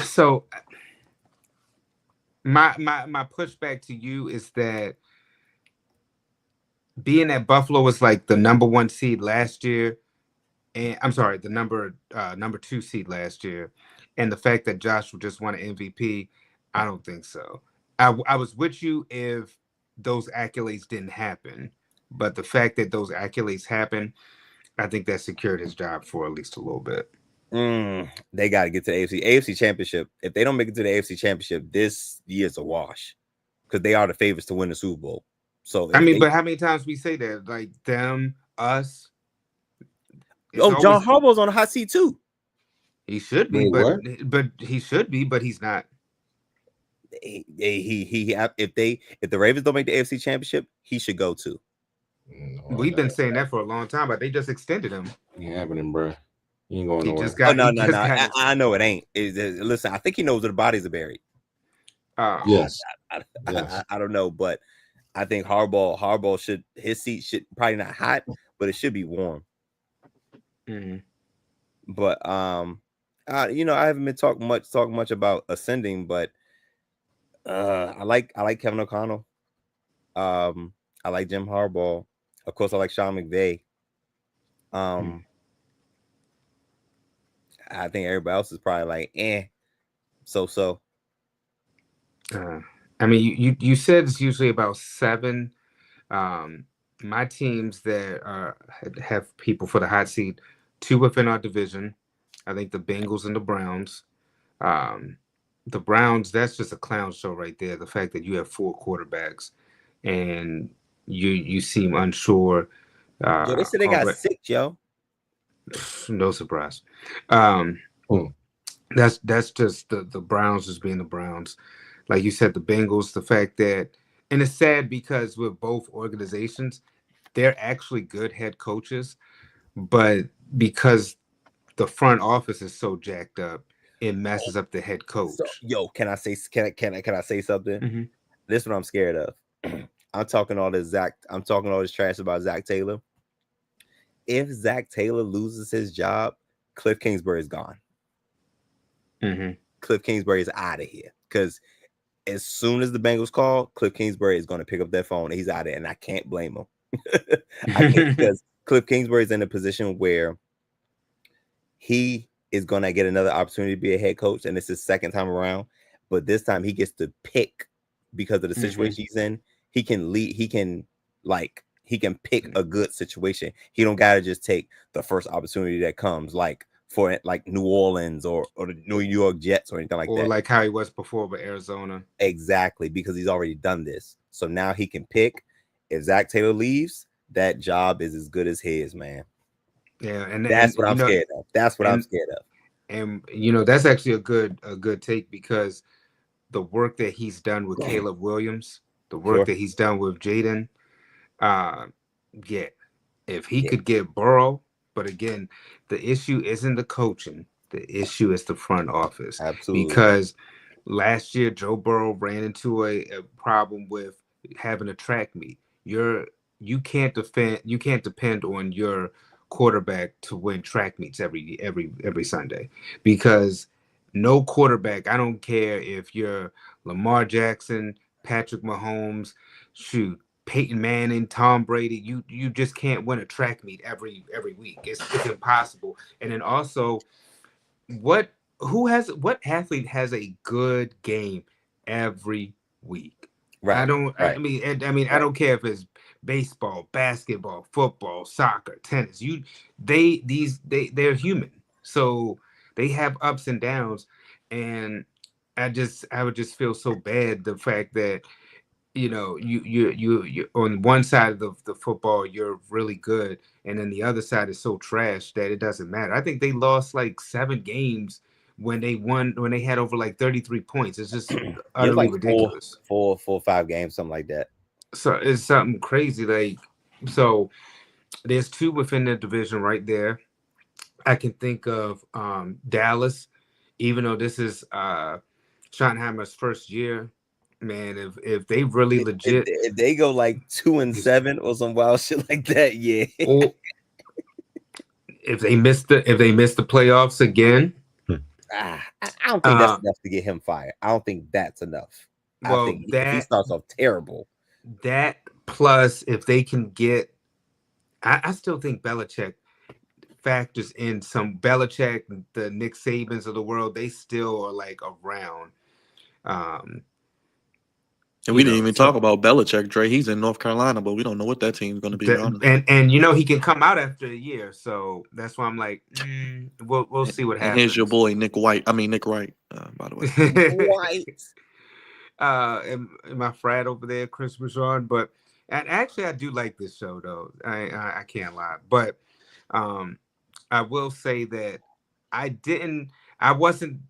Speaker 2: So my pushback to you is that being at Buffalo was like the number 1 seed last year, and I'm sorry, the number 2 seed last year, and the fact that Josh just won an MVP, I don't think so. I was with you if those accolades didn't happen, but the fact that those accolades happened, I think that secured his job for at least a little bit.
Speaker 8: They got to get to the AFC Championship. If they don't make it to the AFC Championship, this year's a wash because they are the favorites to win the Super Bowl. So
Speaker 2: but how many times we say that? Like them, us.
Speaker 8: John Harbaugh's on the hot seat too.
Speaker 2: He should be, but he should be, but he's not.
Speaker 8: If the Ravens don't make the AFC Championship, he should go too.
Speaker 2: We've been saying that for a long time, but they just extended him.
Speaker 3: Ain't happening, bro. He ain't going nowhere.
Speaker 8: No. I know it ain't. Listen, I think he knows where the bodies are buried.
Speaker 3: Yes.
Speaker 8: I don't know, but I think Harbaugh his seat should probably not hot, but it should be warm. But I haven't been talking much about ascending, but I like Kevin O'Connell. I like Jim Harbaugh. Of course, I like Sean McVay. I think everybody else is probably like, so.
Speaker 2: I mean, you said it's usually about 7. My teams that have people for the hot seat, 2 within our division. I think the Bengals and the Browns. The Browns, that's just a clown show right there. The fact that you have 4 quarterbacks and you seem unsure.
Speaker 8: They said they got 6, yo.
Speaker 2: No surprise. That's just the Browns just being the Browns. Like you said, the Bengals, the fact that, and it's sad because with both organizations, they're actually good head coaches, but because the front office is so jacked up, it messes up the head coach.
Speaker 8: So, can I say something?
Speaker 2: Mm-hmm.
Speaker 8: This is what I'm scared of. I'm talking all this trash about Zach Taylor. If Zach Taylor loses his job, Cliff Kingsbury is gone.
Speaker 2: Mm-hmm.
Speaker 8: Cliff Kingsbury is out of here because as soon as the Bengals call, Cliff Kingsbury is going to pick up that phone and he's out of it, and I can't blame him. I can't, because Cliff Kingsbury is in a position where he is going to get another opportunity to be a head coach, and it's his second time around. But this time he gets to pick because of the situation he's in. He can lead. He can pick a good situation. He don't got to just take the first opportunity that comes, like for like New Orleans or the New York Jets or anything like that.
Speaker 2: Or like how he was before with Arizona.
Speaker 8: Exactly, because he's already done this. So now he can pick. If Zach Taylor leaves, that job is as good as his, man.
Speaker 2: Yeah,
Speaker 8: that's what I'm scared of. That's what I'm scared of.
Speaker 2: And that's actually a good take, because the work that he's done with Caleb Williams, the work that he's done with Jaden, if he could get Burrow, but again, the issue isn't the coaching. The issue is the front office.
Speaker 8: Absolutely.
Speaker 2: Because last year, Joe Burrow ran into a problem with having a track meet. You can't depend on your quarterback to win track meets every Sunday, because no quarterback, I don't care if you're Lamar Jackson, Patrick Mahomes, Peyton Manning, Tom Brady, you just can't win a track meet every week. It's impossible. And then also, what athlete has a good game every week?
Speaker 8: Right.
Speaker 2: I mean, I don't care if it's baseball, basketball, football, soccer, tennis. They're human, so they have ups and downs. And I would just feel so bad, the fact that you on one side of the football you're really good, and then the other side is so trash that it doesn't matter. I think they lost like 7 games when they had over like 33 points. It's just utterly ridiculous.
Speaker 8: 4 or 5 games, something like that.
Speaker 2: So it's something crazy. Like, so there's 2 within the division right there. I can think of Dallas, even though this is Schottenheimer's first year. Man, if they really legit,
Speaker 8: if they go like 2-7 or some wild shit like that, yeah.
Speaker 2: Or if they miss the playoffs again,
Speaker 8: I don't think that's enough to get him fired. I don't think that's enough.
Speaker 2: Well,
Speaker 8: I think if he starts off terrible,
Speaker 2: that plus if they can get, I still think Belichick factors in some. Belichick, the Nick Sabans of the world, they still are like around.
Speaker 1: And we didn't even talk about Belichick, Dre. He's in North Carolina, but we don't know what that team's going to be.
Speaker 2: And he can come out after a year, so that's why I'm like, we'll see what happens.
Speaker 1: And here's your boy Nick Wright, by the way.
Speaker 8: White.
Speaker 2: And my frat over there, Chris Rashawn. But and actually, I do like this show, though. I can't lie, but I will say that I wasn't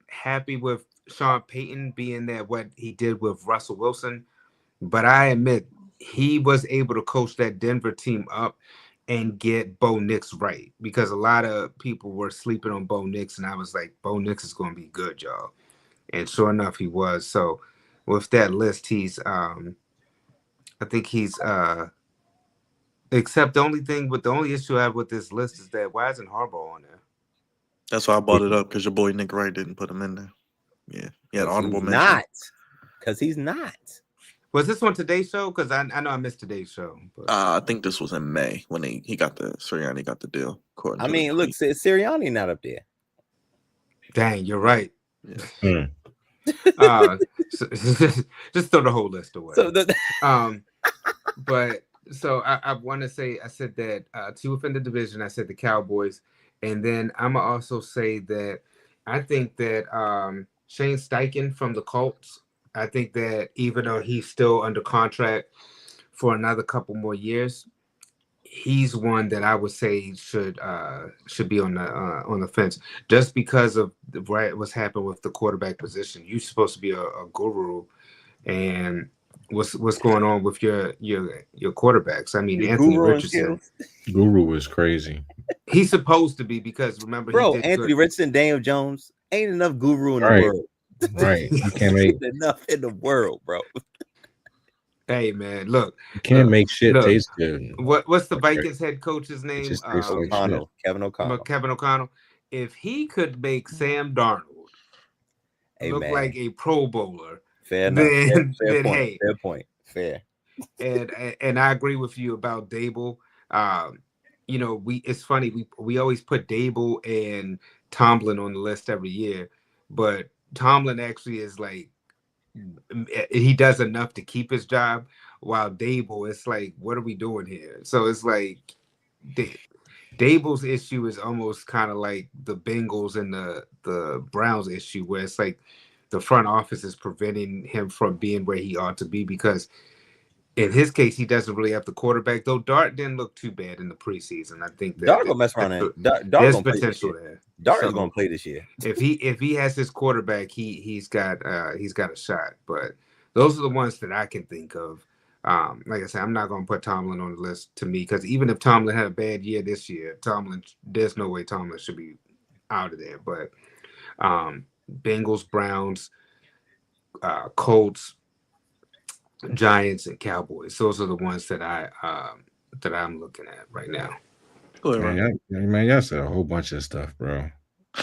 Speaker 2: happy with Sean Payton being there, what he did with Russell Wilson, but I admit he was able to coach that Denver team up and get Bo Nix right, because a lot of people were sleeping on Bo Nix, and I was like, Bo Nix is going to be good, y'all. And sure enough, he was. So with that list, he's I think he's except the only issue I have with this list is that why isn't Harbaugh on there?
Speaker 1: That's why I brought it up, because your boy Nick Wright didn't put him in there. Yeah, honorable mention.
Speaker 8: Because he's not.
Speaker 2: Was this on today's show? Because I know I missed today's show. But.
Speaker 1: I think this was in May when he got Sirianni got the deal.
Speaker 8: I mean, look, Sirianni not up there.
Speaker 2: Dang, you're right.
Speaker 1: Yeah.
Speaker 2: Just throw the whole list away. But so I want to say, I said that 2 within the division. I said the Cowboys, and then I'm gonna also say that I think that Shane Steichen from the Colts, I think that even though he's still under contract for another couple more years, he's one that I would say should be on the fence, just because of what's happened with the quarterback position. You're supposed to be a guru, and what's going on with your quarterbacks? I mean, Anthony Richardson.
Speaker 9: Guru is crazy.
Speaker 2: He's supposed to be, because remember,
Speaker 8: Anthony Richardson, Daniel Jones, ain't enough guru in the world.
Speaker 9: Right. You can't make
Speaker 8: enough in the world, bro.
Speaker 2: Hey man, look,
Speaker 9: You can't make shit
Speaker 2: look.
Speaker 9: taste good.
Speaker 2: What's the
Speaker 9: Okay.
Speaker 2: Vikings head coach's
Speaker 9: It
Speaker 2: name?
Speaker 9: just tastes like shit.
Speaker 8: O'Connell, Kevin O'Connell.
Speaker 2: Kevin O'Connell. If he could make Sam Darnold
Speaker 8: Hey
Speaker 2: look
Speaker 8: man,
Speaker 2: like a Pro Bowler,
Speaker 8: fair enough. Fair point.
Speaker 2: hey,
Speaker 8: Fair point. Fair.
Speaker 2: and I agree with you about Dable. You know, it's funny we always put Dable and Tomlin on the list every year, but Tomlin actually is like he does enough to keep his job, while Dable, it's like, what are we doing here? So it's like Dable's issue is almost kind of like the Bengals and the Browns issue, where it's like the front office is preventing him from being where he ought to be, because in his case, he doesn't really have the quarterback. Though Dart didn't look too bad in the preseason. I think
Speaker 8: Dart gonna mess around and Dart
Speaker 2: there's
Speaker 8: gonna play this
Speaker 2: potential
Speaker 8: year.
Speaker 2: there.
Speaker 8: Dart is
Speaker 2: So
Speaker 8: gonna play this year.
Speaker 2: if he has his quarterback, he's got a shot. But those are the ones that I can think of. Like I said, I'm not gonna put Tomlin on the list to me, because even if Tomlin had a bad year this year, there's no way Tomlin should be out of there. But Bengals, Browns, Colts, Giants, and Cowboys. Those are the ones that I'm looking at right now.
Speaker 1: Go ahead, Ryan.
Speaker 9: Man, y'all said a whole bunch of stuff, bro.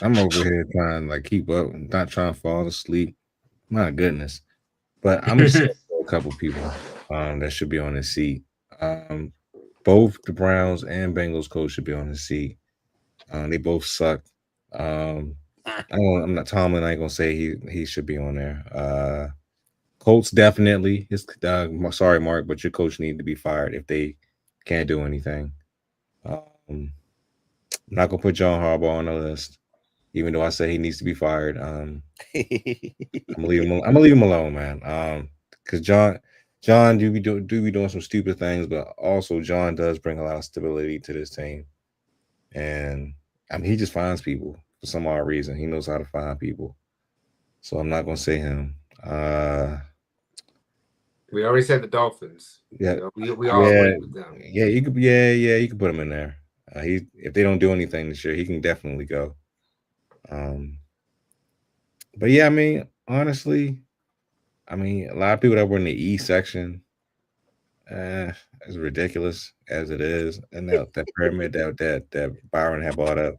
Speaker 9: I'm over here trying to like keep up, not trying to fall asleep. My goodness. But I'm gonna say a couple people that should be on the seat. Both the Browns and Bengals coach should be on the seat. They both suck. I'm not Tomlin. I ain't gonna say he should be on there. Colts definitely. Sorry, Mark, but your coach need to be fired if they can't do anything. I'm not gonna put John Harbaugh on the list, even though I say he needs to be fired. I'm gonna leave him alone, man. Because John do be doing some stupid things, but also John does bring a lot of stability to this team, and I mean he just finds people for some odd reason. He knows how to find people, so I'm not gonna say him.
Speaker 2: We already said the Dolphins.
Speaker 9: Yeah,
Speaker 2: we all agree with them.
Speaker 9: Yeah, you could put him in there. If they don't do anything this year, he can definitely go. But yeah, I mean, honestly, a lot of people that were in the E section, it's ridiculous as it is, and that pyramid that Byron had brought up.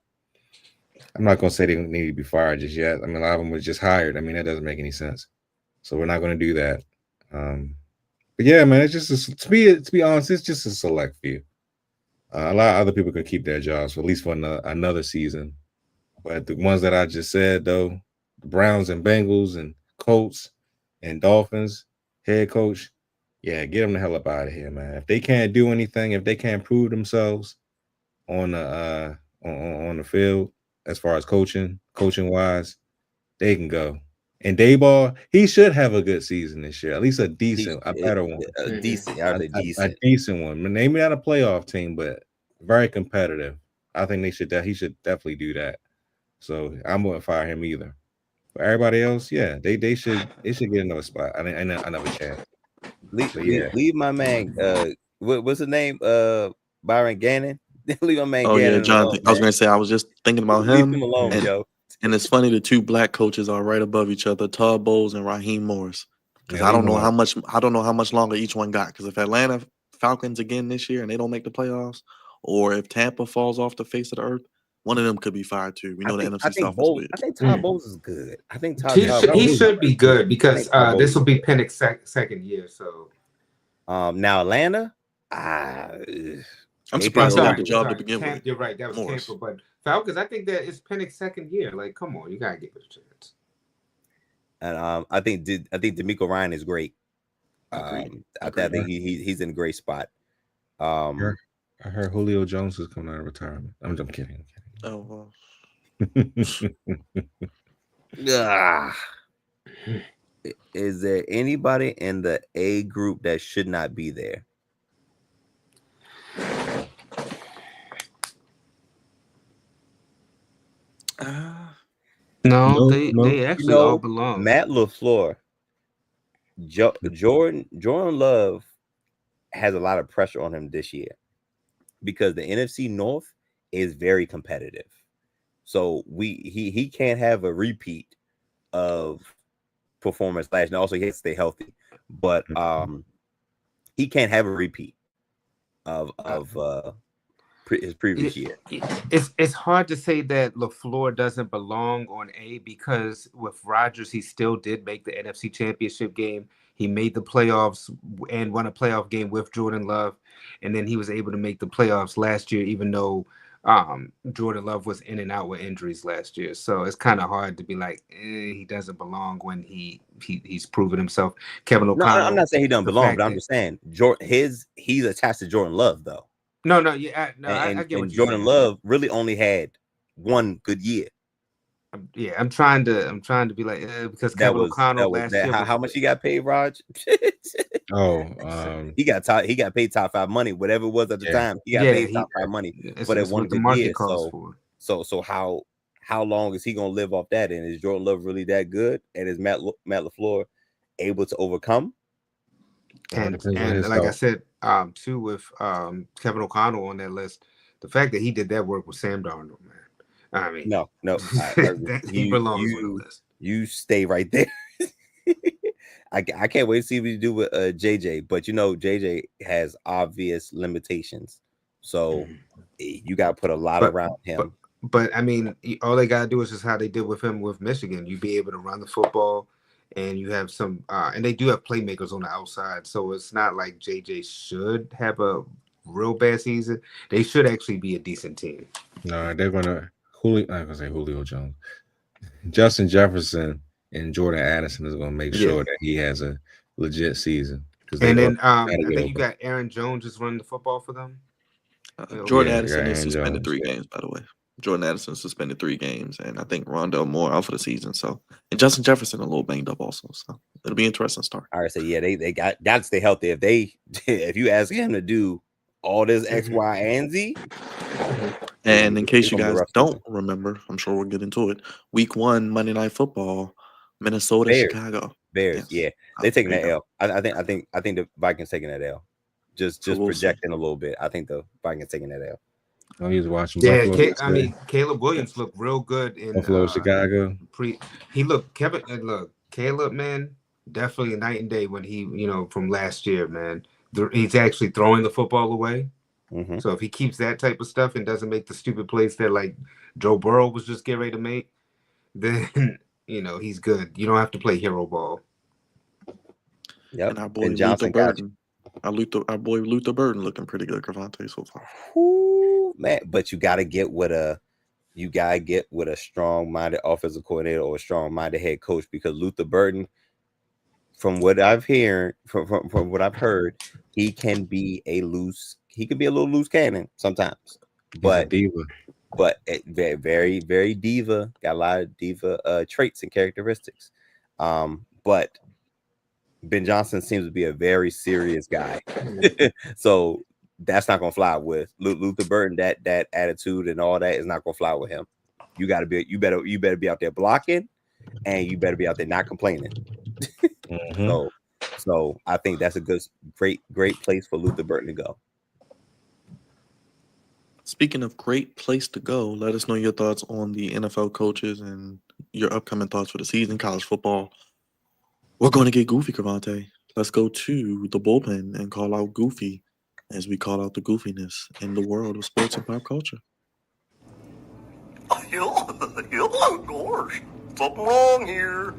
Speaker 9: I'm not gonna say they need to be fired just yet. I mean, a lot of them were just hired. I mean, that doesn't make any sense. So we're not gonna do that. But yeah, man, it's just to be honest, it's just a select few. A lot of other people can keep their jobs for at least for another season. But the ones that I just said, though, the Browns and Bengals and Colts and Dolphins head coach, yeah, get them the hell up out of here, man. If they can't do anything, if they can't prove themselves on the field as far as coaching wise, they can go. And Dayball, he should have a good season this year, at least a better one.
Speaker 8: A
Speaker 9: decent one. Maybe not a playoff team, but very competitive. I think he should definitely do that. So I wouldn't fire him either. But everybody else, yeah, they should get another spot. I mean, another chance.
Speaker 8: Leave my man. What's his name? Byron Gannon. Leave my man.
Speaker 1: Oh
Speaker 8: Gannon
Speaker 1: yeah, Jonathan.
Speaker 8: alone,
Speaker 1: I was gonna say I was just thinking about him.
Speaker 8: Leave him alone, yo.
Speaker 1: And it's funny the two black coaches are right above each other, Todd Bowles and Raheem Morris. Because I don't know how much longer each one got. Because if Atlanta Falcons again this year and they don't make the playoffs, or if Tampa falls off the face of the earth, one of them could be fired too. We know the NFC South is weird.
Speaker 8: I think Todd Bowles is good. I think
Speaker 2: he should be good, because this will be Penix's second year. So
Speaker 8: now Atlanta,
Speaker 1: I'm surprised he got the job to begin with.
Speaker 2: You're right, that was Tampa, but Falcons, I think that it's Penix's second year. Like, come on, you gotta give it a chance.
Speaker 8: And I think DeMeco Ryan is great. I think he's in a great spot.
Speaker 9: I heard Julio Jones is coming out of retirement. I'm kidding.
Speaker 1: Oh
Speaker 8: well. Is there anybody in the A group that should not be there?
Speaker 2: No, they actually all belong.
Speaker 8: Matt LaFleur, Jordan Love has a lot of pressure on him this year because the NFC North is very competitive. So he can't have a repeat of performance last year. Also, he has to stay healthy. But he can't have a repeat of his previous year.
Speaker 2: It's hard to say that LaFleur doesn't belong on A, because with Rodgers, he still did make the NFC Championship game. He made the playoffs and won a playoff game with Jordan Love, and then he was able to make the playoffs last year, even though Jordan Love was in and out with injuries last year. So it's kind of hard to be like, he doesn't belong when he's proven himself. Kevin
Speaker 8: No,
Speaker 2: O'Connell.
Speaker 8: I'm not saying he doesn't
Speaker 2: the
Speaker 8: belong,
Speaker 2: fact
Speaker 8: but I'm
Speaker 2: that-
Speaker 8: just saying he's attached to Jordan Love though.
Speaker 2: No, yeah, I
Speaker 8: And
Speaker 2: get what you're
Speaker 8: Jordan
Speaker 2: saying.
Speaker 8: Love really only had one good year.
Speaker 2: I'm trying to be like, because Kevin O'Connell last year.
Speaker 8: How much he got paid, Raj? He got paid top 5 money, whatever it was at the time. He got paid top 5 money for that one good year. So how long is he gonna live off that? And is Jordan Love really that good? And is Matt LaFleur able to overcome?
Speaker 2: And like I said, too, with Kevin O'Connell on that list, the fact that he did that work with Sam Darnold, man. I mean,
Speaker 8: no,
Speaker 2: he belongs on the list.
Speaker 8: You stay right there. I can't wait to see what you do with JJ, but JJ has obvious limitations, so you got to put a lot around him.
Speaker 2: But I mean, all they got to do is just how they did with him with Michigan. You be able to run the football, and you have some, and they do have playmakers on the outside, so it's not like JJ should have a real bad season. They should actually be a decent team.
Speaker 9: No, they're gonna. I'm gonna say Julio Jones, Justin Jefferson, and Jordan Addison is gonna make sure that he has a legit season.
Speaker 2: And then I think you got Aaron Jones just running the football for them.
Speaker 1: Jordan Addison is suspended 3 games, by the way. Jordan Addison suspended 3 games, and I think Rondell Moore out for the season. So, and Justin Jefferson a little banged up also. So it'll be interesting to start.
Speaker 8: All right, so yeah, they got to stay healthy. If you ask him to do all this X, Y, and Z.
Speaker 1: And in case you guys don't remember, I'm sure we'll get into it. Week 1, Monday Night Football, Minnesota, Chicago.
Speaker 8: Bears, yeah, they taking that L. I think the Vikings taking that L. Just projecting a little bit. I think the Vikings taking that L.
Speaker 9: Oh, he's watching.
Speaker 2: Yeah, Caleb Williams looked real good in
Speaker 9: Buffalo, Chicago.
Speaker 2: Caleb, man, definitely night and day when he, from last year, man. He's actually throwing the football away.
Speaker 8: Mm-hmm.
Speaker 2: So if he keeps that type of stuff and doesn't make the stupid plays that like Joe Burrow was just getting ready to make, then he's good. You don't have to play hero ball.
Speaker 8: Yep.
Speaker 1: And our boy Luther Burden. Our boy Luther Burden looking pretty good, Cravante, so far.
Speaker 8: Ooh, man, but you gotta get with a strong-minded offensive coordinator or a strong-minded head coach, because Luther Burden, from what I've heard, from what I've heard, he can be a little loose cannon sometimes. But
Speaker 9: diva.
Speaker 8: But very, very diva, got a lot of diva traits and characteristics. But Ben Johnson seems to be a very serious guy. So that's not gonna fly with Luther Burden. That attitude and all that is not gonna fly with him. You better be out there blocking, and you better be out there not complaining.
Speaker 9: Mm-hmm.
Speaker 8: So I think that's a great place for Luther Burden to go.
Speaker 1: Speaking of great place to go, let us know your thoughts on the NFL coaches and your upcoming thoughts for the season, college football. We're going to get goofy, Cravante. Let's go to the bullpen and call out Goofy as we call out the goofiness in the world of sports and pop culture.
Speaker 4: Gosh, something wrong here.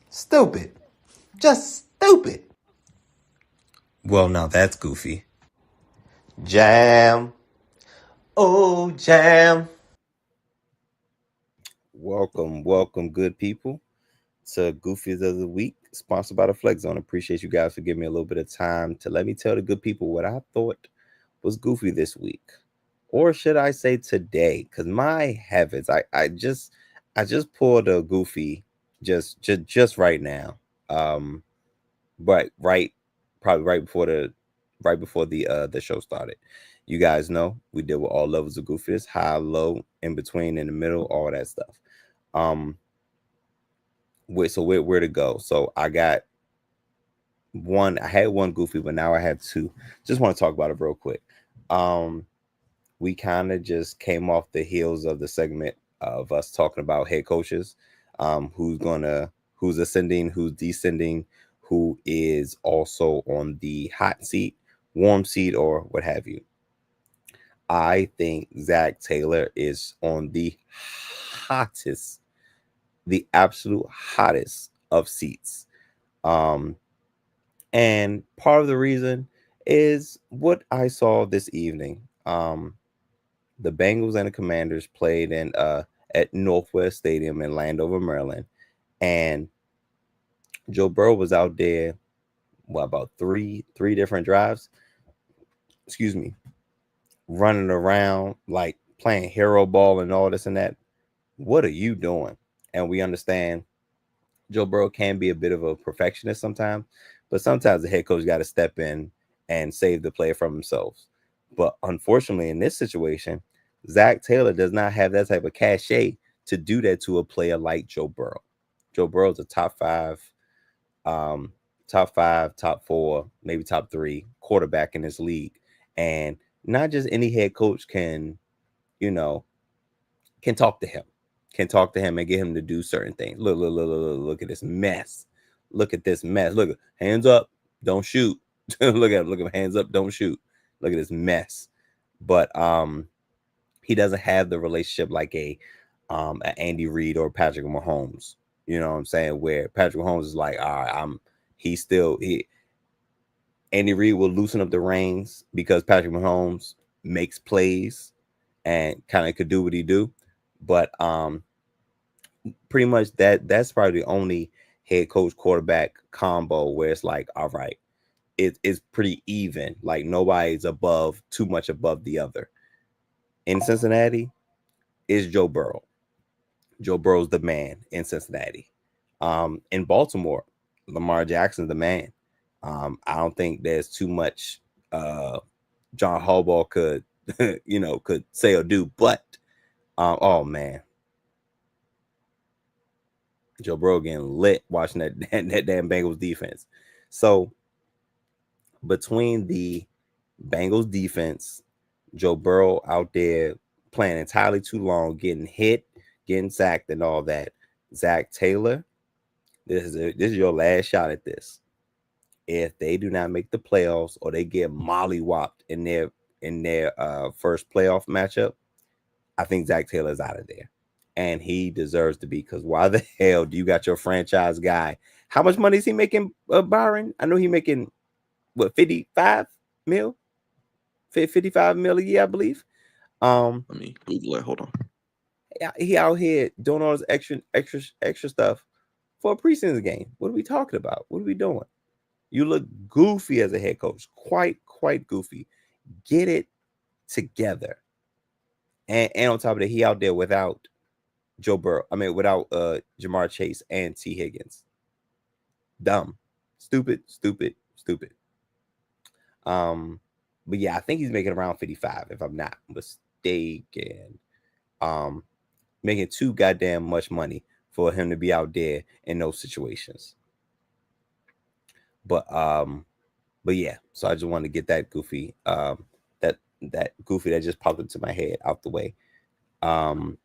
Speaker 7: Stupid. Just stupid.
Speaker 8: Well, now that's goofy.
Speaker 7: Jam. Oh, jam.
Speaker 8: Welcome, good people, to Goofies of the Week, sponsored by the Flex Zone. Appreciate you guys for giving me a little bit of time to let me tell the good people what I thought was goofy this week, or should I say today? Because my heavens, I just pulled a goofy just right now, but probably right before the show started. You guys know we deal with all levels of goofiness, high, low, in between, in the middle, all that stuff. Where to go? So I got one. I had one goofy, but now I have 2. Just want to talk about it real quick. We kind of just came off the heels of the segment of us talking about head coaches, who's gonna who's ascending, who's descending, who is also on the hot seat, warm seat, or what have you. I think Zach Taylor is on the hottest, the absolute hottest of seats. And part of the reason is what I saw this evening. The Bengals and the Commanders played in at Northwest Stadium in Landover, Maryland, and Joe Burrow was out there. About three different drives? Excuse me, running around like playing hero ball and all this and that. What are you doing? And we understand Joe Burrow can be a bit of a perfectionist sometimes, but sometimes the head coach got to step in and save the player from themselves. But unfortunately, in this situation, Zach Taylor does not have that type of cachet to do that to a player like Joe Burrow. Joe Burrow's a top five, top four, maybe top three quarterback in this league. And not just any head coach can talk to him, and get him to do certain things. Look at this mess. Look at this mess. Look, hands up, don't shoot. Look at him, hands up, don't shoot. Look at this mess. But he doesn't have the relationship like a Andy Reid or Patrick Mahomes. You know what I'm saying? Where Patrick Mahomes is like, all right, Andy Reid will loosen up the reins because Patrick Mahomes makes plays and kind of could do what he do. But pretty much that's probably the only head coach quarterback combo where it's like, all right, it's pretty even. Like nobody's too much above the other. In Cincinnati is Joe Burrow. Joe Burrow's the man in Cincinnati. In Baltimore, Lamar Jackson's the man. I don't think there's too much John Harbaugh could could say or do, but oh man, Joe Burrow getting lit watching that damn Bengals defense. So between the Bengals defense, Joe Burrow out there playing entirely too long, getting hit, getting sacked, and all that. Zach Taylor, this is your last shot at this. If they do not make the playoffs or they get mollywopped in their first playoff matchup, I think Zach Taylor's out of there. And he deserves to be, because why the hell do you got your franchise guy? How much money is he making, Byron? I know he's making, 55 mil? 55 mil a year, I believe.
Speaker 1: Let me Google it. Hold on.
Speaker 8: He out here doing all this extra stuff for a preseason game. What are we talking about? What are we doing? You look goofy as a head coach. Quite goofy. Get it together. And on top of that, he out there without Joe Burrow. I mean, without Jamar Chase and T. Higgins. Dumb. Stupid. But yeah, I think he's making around 55, if I'm not mistaken. Making too goddamn much money for him to be out there in those situations. But yeah, so I just wanted to get that goofy, that goofy that just popped into my head out the way. 5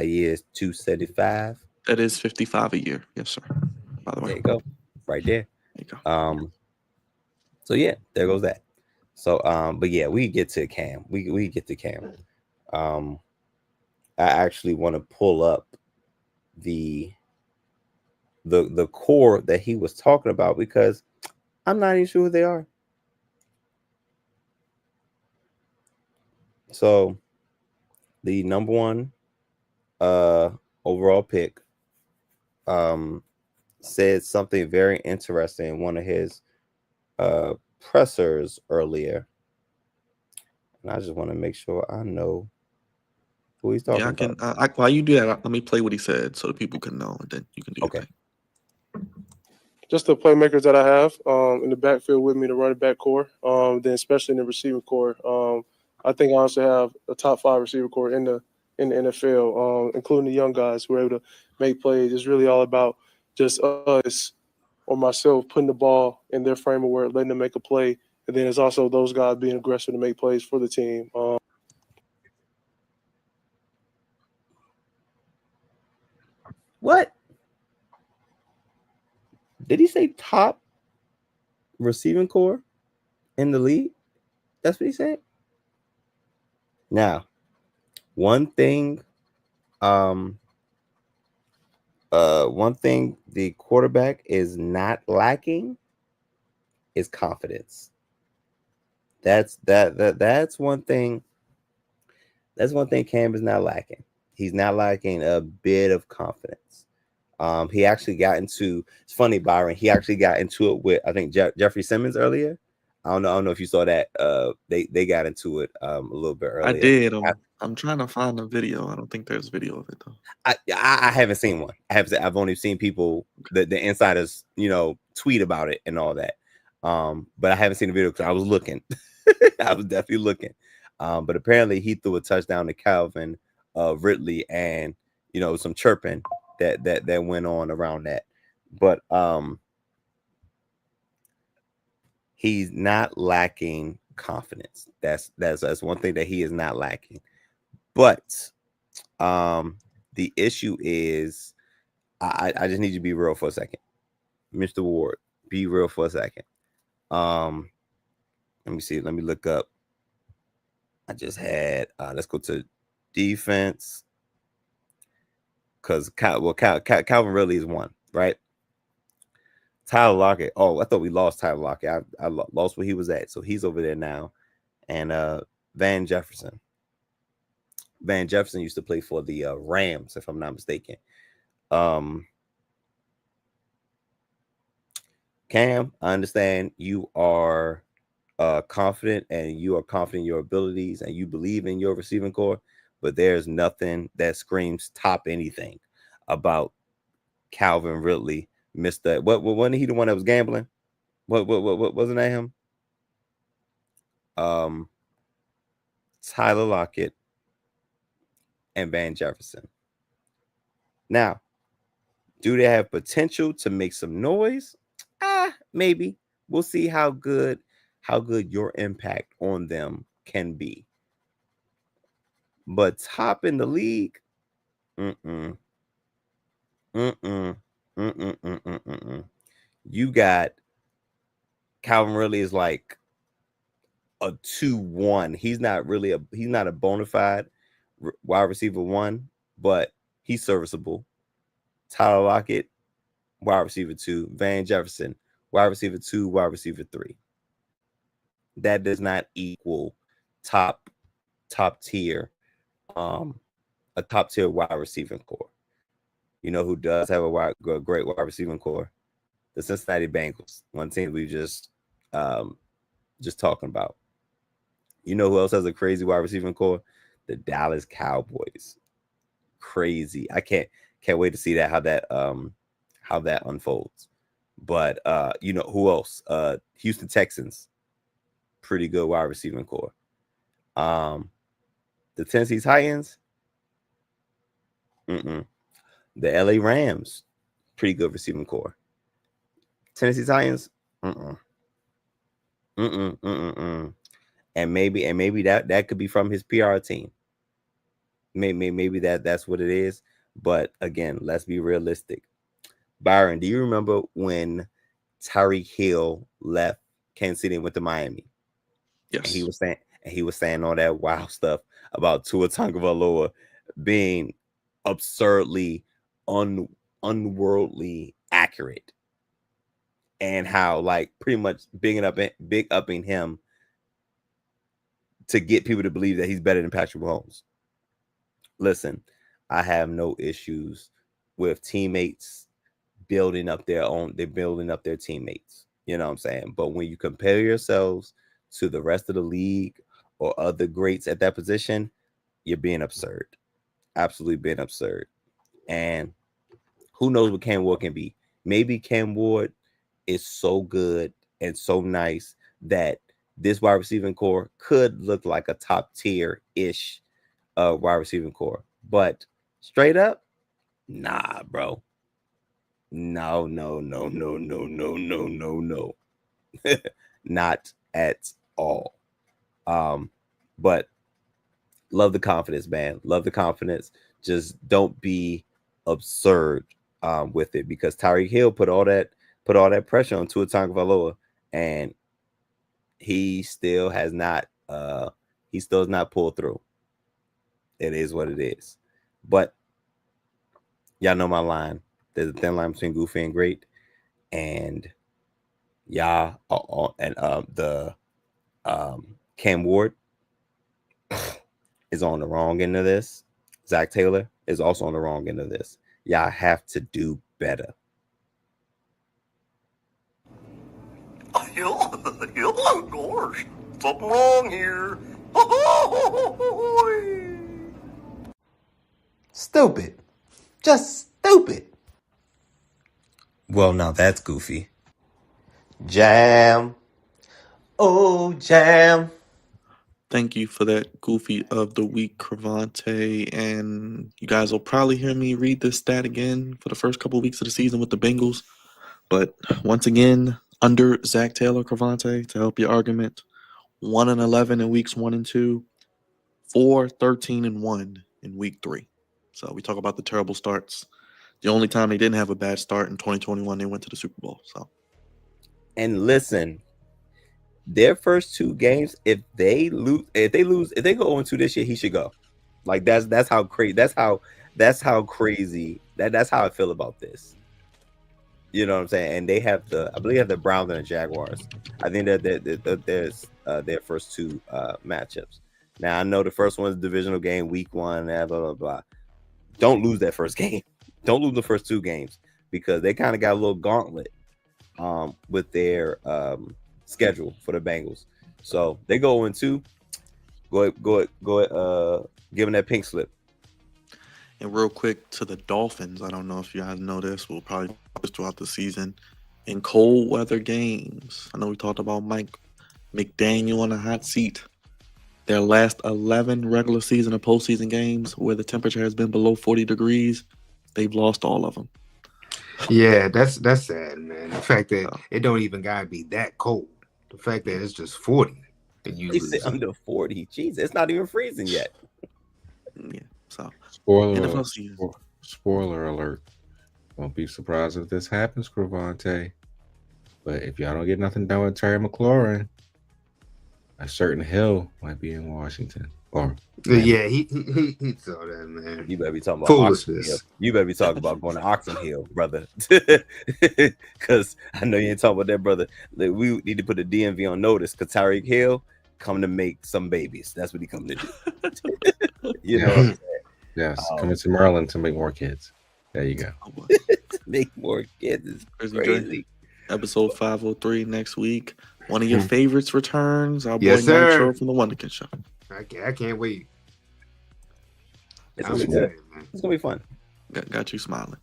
Speaker 8: years, 275.
Speaker 1: That is 55 a year. Yes, sir. By the way.
Speaker 8: There you go. Right there.
Speaker 1: There you go.
Speaker 8: So yeah, there goes that. So but yeah, we get to Cam. We get to Cam. I actually want to pull up the core that he was talking about, because I'm not even sure who they are. So the number one overall pick said something very interesting in one of his pressers earlier, and I just want to make sure I know who he's talking about.
Speaker 1: While you do that, let me play what he said so that people can know, and then you can do
Speaker 8: okay.
Speaker 1: your thing.
Speaker 10: Just the playmakers that I have in the backfield with me, the running back core, then especially in the receiving core. I think I also have a top 5 receiver core in the NFL, including the young guys who are able to make plays. It's really all about just us or myself putting the ball in their frame of work, letting them make a play, and then it's also those guys being aggressive to make plays for the team.
Speaker 8: What? Did he say top receiving core in the league? That's what he said. Now, one thing the quarterback is not lacking is confidence. That's one thing. That's one thing Cam is not lacking. He's not lacking a bit of confidence. He actually got into, it's funny, Byron, he actually got into it with, I think, Jeffrey Simmons earlier. I don't know if you saw that. They got into it a little bit earlier.
Speaker 1: I did. I'm trying to find a video. I don't think there's video of it though.
Speaker 8: I haven't seen one. I've only seen people, the insiders, tweet about it and all that. But I haven't seen the video because I was looking. I was definitely looking. But apparently he threw a touchdown to Calvin Ridley, and some chirping that went on around that. But he's not lacking confidence. That's one thing that he is not lacking. But the issue is, I just need you to be real for a second. Mr. Ward, be real for a second. Let me see. Let me look up. I just had, let's go to defense. Because Calvin Ridley is one, right? Tyler Lockett. Oh, I thought we lost Tyler Lockett. I lost where he was at. So he's over there now. And Van Jefferson. Van Jefferson used to play for the Rams, if I'm not mistaken. Cam, I understand you are confident, and you are confident in your abilities, and you believe in your receiving core, but there's nothing that screams top anything about Calvin Ridley. Mr. What wasn't he the one that was gambling? What wasn't that him? Tyler Lockett and Van Jefferson. Now, do they have potential to make some noise? Maybe. We'll see how good your impact on them can be. But top in the league, you got Calvin Ridley is like a 2-1. He's not a bona fide wide receiver 1, but he's serviceable. Tyler Lockett, wide receiver 2. Van Jefferson, wide receiver 2, wide receiver 3. That does not equal top tier, a top tier wide receiving core. You know who does have a great wide receiving core? The Cincinnati Bengals. One team we just talking about. You know who else has a crazy wide receiving core? The Dallas Cowboys. Crazy. I can't wait to see that how that unfolds. But you know who else? Houston Texans. Pretty good wide receiving core. The Tennessee Titans. The LA Rams. Pretty good receiving core. Tennessee Titans. And maybe that could be from his PR team. Maybe that's what it is. But again, let's be realistic. Byron, do you remember when Tyreek Hill left Kansas City and went to Miami?
Speaker 1: Yes.
Speaker 8: And he was saying all that wild stuff about Tua Tagovailoa being absurdly unworldly accurate, and how like pretty much big upping him to get people to believe that he's better than Patrick Mahomes. Listen, I have no issues with teammates building up their teammates. You know what I'm saying? But when you compare yourselves to the rest of the league or other greats at that position, you're being absurd. Absolutely being absurd. And who knows what Cam Ward can be? Maybe Cam Ward is so good and so nice that this wide receiving core could look like a top tier-ish wide receiving core. But straight up, nah, bro. No. Not at all. But love the confidence, man. Love the confidence. Just don't be absurd with it, because Tyreek Hill put all that pressure on Tua Tagovailoa, and he still has not pulled through. It is what it is. But y'all know my line. There's a thin line between goofy and great, and y'all and the Cam Ward is on the wrong end of this. Zach Taylor is also on the wrong end of this. Y'all have to do better.
Speaker 4: Of course. Something wrong here.
Speaker 7: Stupid. Just stupid.
Speaker 8: Well, now that's goofy.
Speaker 7: Jam. Oh, jam.
Speaker 1: Thank you for that goofy of the week, Cravante. And you guys will probably hear me read this stat again for the first couple of weeks of the season with the Bengals. But once again, under Zach Taylor, Cravante, to help your argument, 1-11 in weeks 1 and 2, 4-13-1 in week 3. So we talk about the terrible starts. The only time they didn't have a bad start in 2021, they went to the Super Bowl. So,
Speaker 8: and listen, their first 2 games, if they go 0-2 this year, he should go. Like that's how crazy. That's how crazy. That's how I feel about this. You know what I'm saying? And they have I believe they have the Browns and the Jaguars. I think that there's their first 2 matchups. Now I know the first one's a divisional game, week 1, blah blah blah. Don't lose that first game. Don't lose the first 2 games, because they kind of got a little gauntlet with their schedule for the Bengals. So they go 0-2. Go give them that pink slip.
Speaker 1: and real quick to the Dolphins, I don't know if you guys know this, we'll probably do this throughout the season. In cold weather games, I know we talked about Mike McDaniel on the hot seat. Their last 11 regular season or postseason games where the temperature has been below 40 degrees, they've lost all of them.
Speaker 2: Yeah, that's sad, man. The fact that it don't even gotta be that cold. The fact that it's just 40. And you
Speaker 8: They say under 40. Jeez, it's not even freezing yet.
Speaker 1: Yeah. So
Speaker 9: spoiler alert. Don't be surprised if this happens, Cravante. But if y'all don't get nothing done with Terry McLaurin, a certain hill might be in Washington. Or
Speaker 2: yeah, he saw that, man.
Speaker 8: You better be talking about
Speaker 2: foolishness.
Speaker 8: You better be talking about going to Oxon Hill, brother. Because I know you ain't talking about that, brother. We need to put the DMV on notice, because Tyreek Hill come to make some babies. That's what he come to do. You know what I'm saying?
Speaker 9: Yes, coming to Maryland to make more kids. There you go.
Speaker 8: Make more kids is crazy.
Speaker 1: Episode 503 next week. One of your favorites returns. Our
Speaker 2: Yes,
Speaker 1: boy
Speaker 2: sir.
Speaker 1: Nitro from the Wonderkin Show.
Speaker 2: I can't wait.
Speaker 8: It's gonna be fun.
Speaker 1: Got you smiling.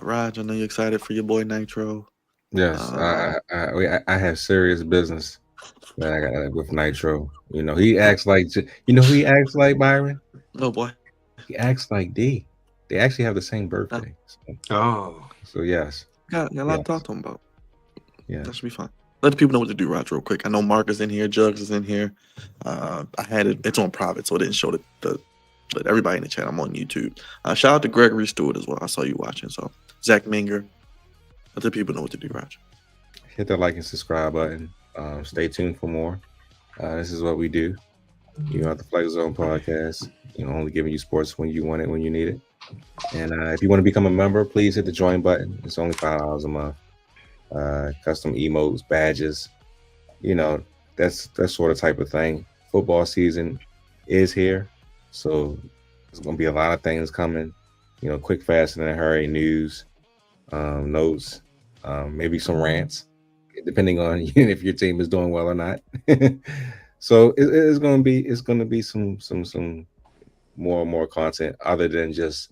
Speaker 1: Raj, I know you're excited for your boy Nitro.
Speaker 9: Yes, I have serious business that I got with Nitro. You know, he acts like, who he acts like, Byron?
Speaker 1: Oh boy,
Speaker 9: he acts like D. They actually have the same birthday. So yes,
Speaker 1: got a lot to talk to him about.
Speaker 9: Yeah,
Speaker 1: that should be fun. Let the people know what to do, Raj, real quick. I know Mark is in here, Jugs is in here. I had it; it's on private, so it didn't show the let everybody in the chat. I'm on YouTube. Shout out to Gregory Stewart as well. I saw you watching. So Zach Minger. Let the people know what to do, Raj.
Speaker 9: hit the like and subscribe button. Stay tuned for more. This is what we do. You know, at the Flex Zone podcast, you know, only giving you sports when you want it, when you need it. And if you want to become a member, please hit the join button. It's only $5 a month. Custom emotes, badges, you know, that's sort of type of thing. Football season is here, so there's going to be a lot of things coming. You know, quick, fast, and in a hurry news, notes, maybe some rants, depending on if your team is doing well or not. So it's going to be some more and more content other than just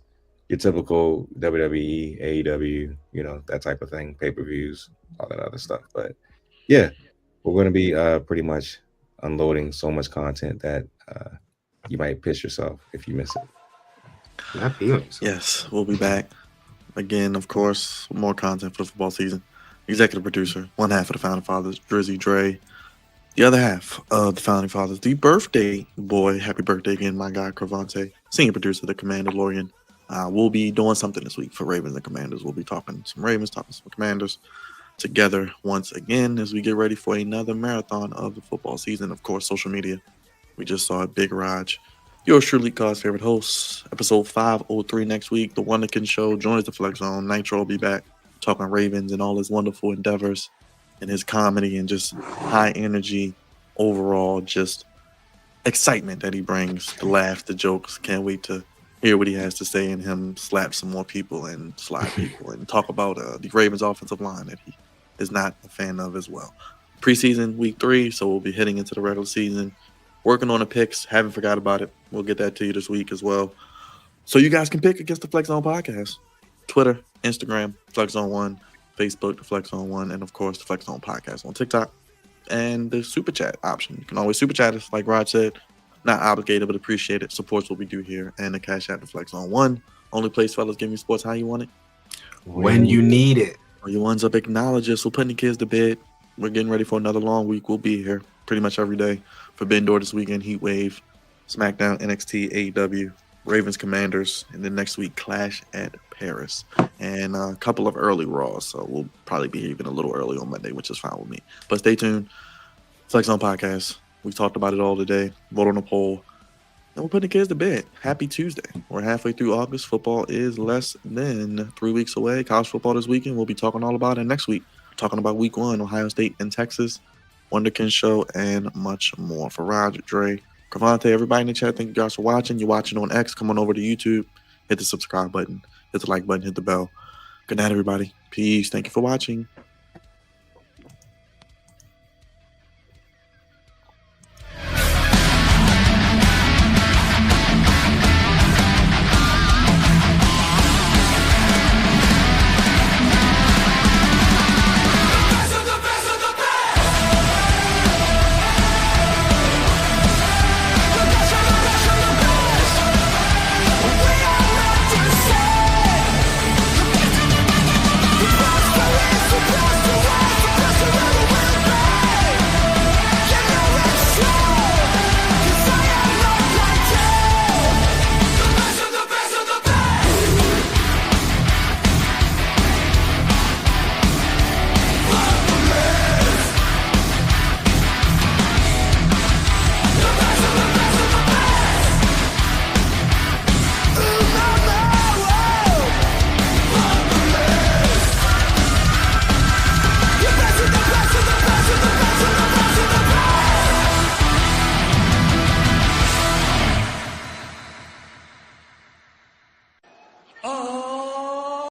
Speaker 9: your typical WWE, AEW, you know, that type of thing, pay-per-views, all that other stuff. But yeah, we're going to be pretty much unloading so much content that you might piss yourself if you miss it.
Speaker 1: Yes, we'll be back again, of course, with more content for the football season. Executive producer, one half of the Founding Fathers, Drizzy Dre. The other half of the Founding Fathers, the birthday boy. Happy birthday again, my guy, Cravante. Senior producer, the Commander Lorian. We'll be doing something this week for Ravens and Commanders. We'll be talking some Ravens, talking some Commanders together once again as we get ready for another marathon of the football season. Of course, social media. We just saw it, Big Raj, yours truly, God's favorite host. Episode 503 next week. The Wonderkin Show joins the Flex Zone. Nitro will be back talking Ravens and all his wonderful endeavors and his comedy and just high energy, overall just excitement that he brings, the laughs, the jokes. Can't wait to hear what he has to say and him slap some more people and slide people and talk about the Ravens offensive line that he is not a fan of as well. Preseason week 3, so we'll be heading into the regular season. Working on the picks, haven't forgot about it. We'll get that to you this week as well. So you guys can pick against the Flex Zone podcast. Twitter, Instagram, Flex Zone 1, Facebook, the Flex Zone 1, and of course the Flex Zone podcast on TikTok. And the super chat option. You can always super chat us, like Rod said. Not obligated, but appreciate it. Supports what we do here. And the Cash App, the Flex Zone 1. Only place, fellas, give me sports how you want it.
Speaker 2: When you need it.
Speaker 1: Or your ones up acknowledge us. We're putting the kids to bed. We're getting ready for another long week. We'll be here pretty much every day for Ben Door this weekend, Heat Wave, SmackDown, NXT, AEW, Ravens, Commanders, and then next week, Clash at Paris. And a couple of early Raws, so we'll probably be even a little early on Monday, which is fine with me. But stay tuned. Flex On Podcast. We talked about it all today. Vote on the poll. And we're putting the kids to bed. Happy Tuesday. We're halfway through August. Football is less than 3 weeks away. College football this weekend. We'll be talking all about it next week. Talking about week 1, Ohio State and Texas, Wonderkin Show, and much more. For Roger, Dre, Cravante, everybody in the chat, thank you guys for watching. You're watching on X. Come on over to YouTube. Hit the subscribe button. Hit the like button. Hit the bell. Good night, everybody. Peace. Thank you for watching.
Speaker 4: Oh.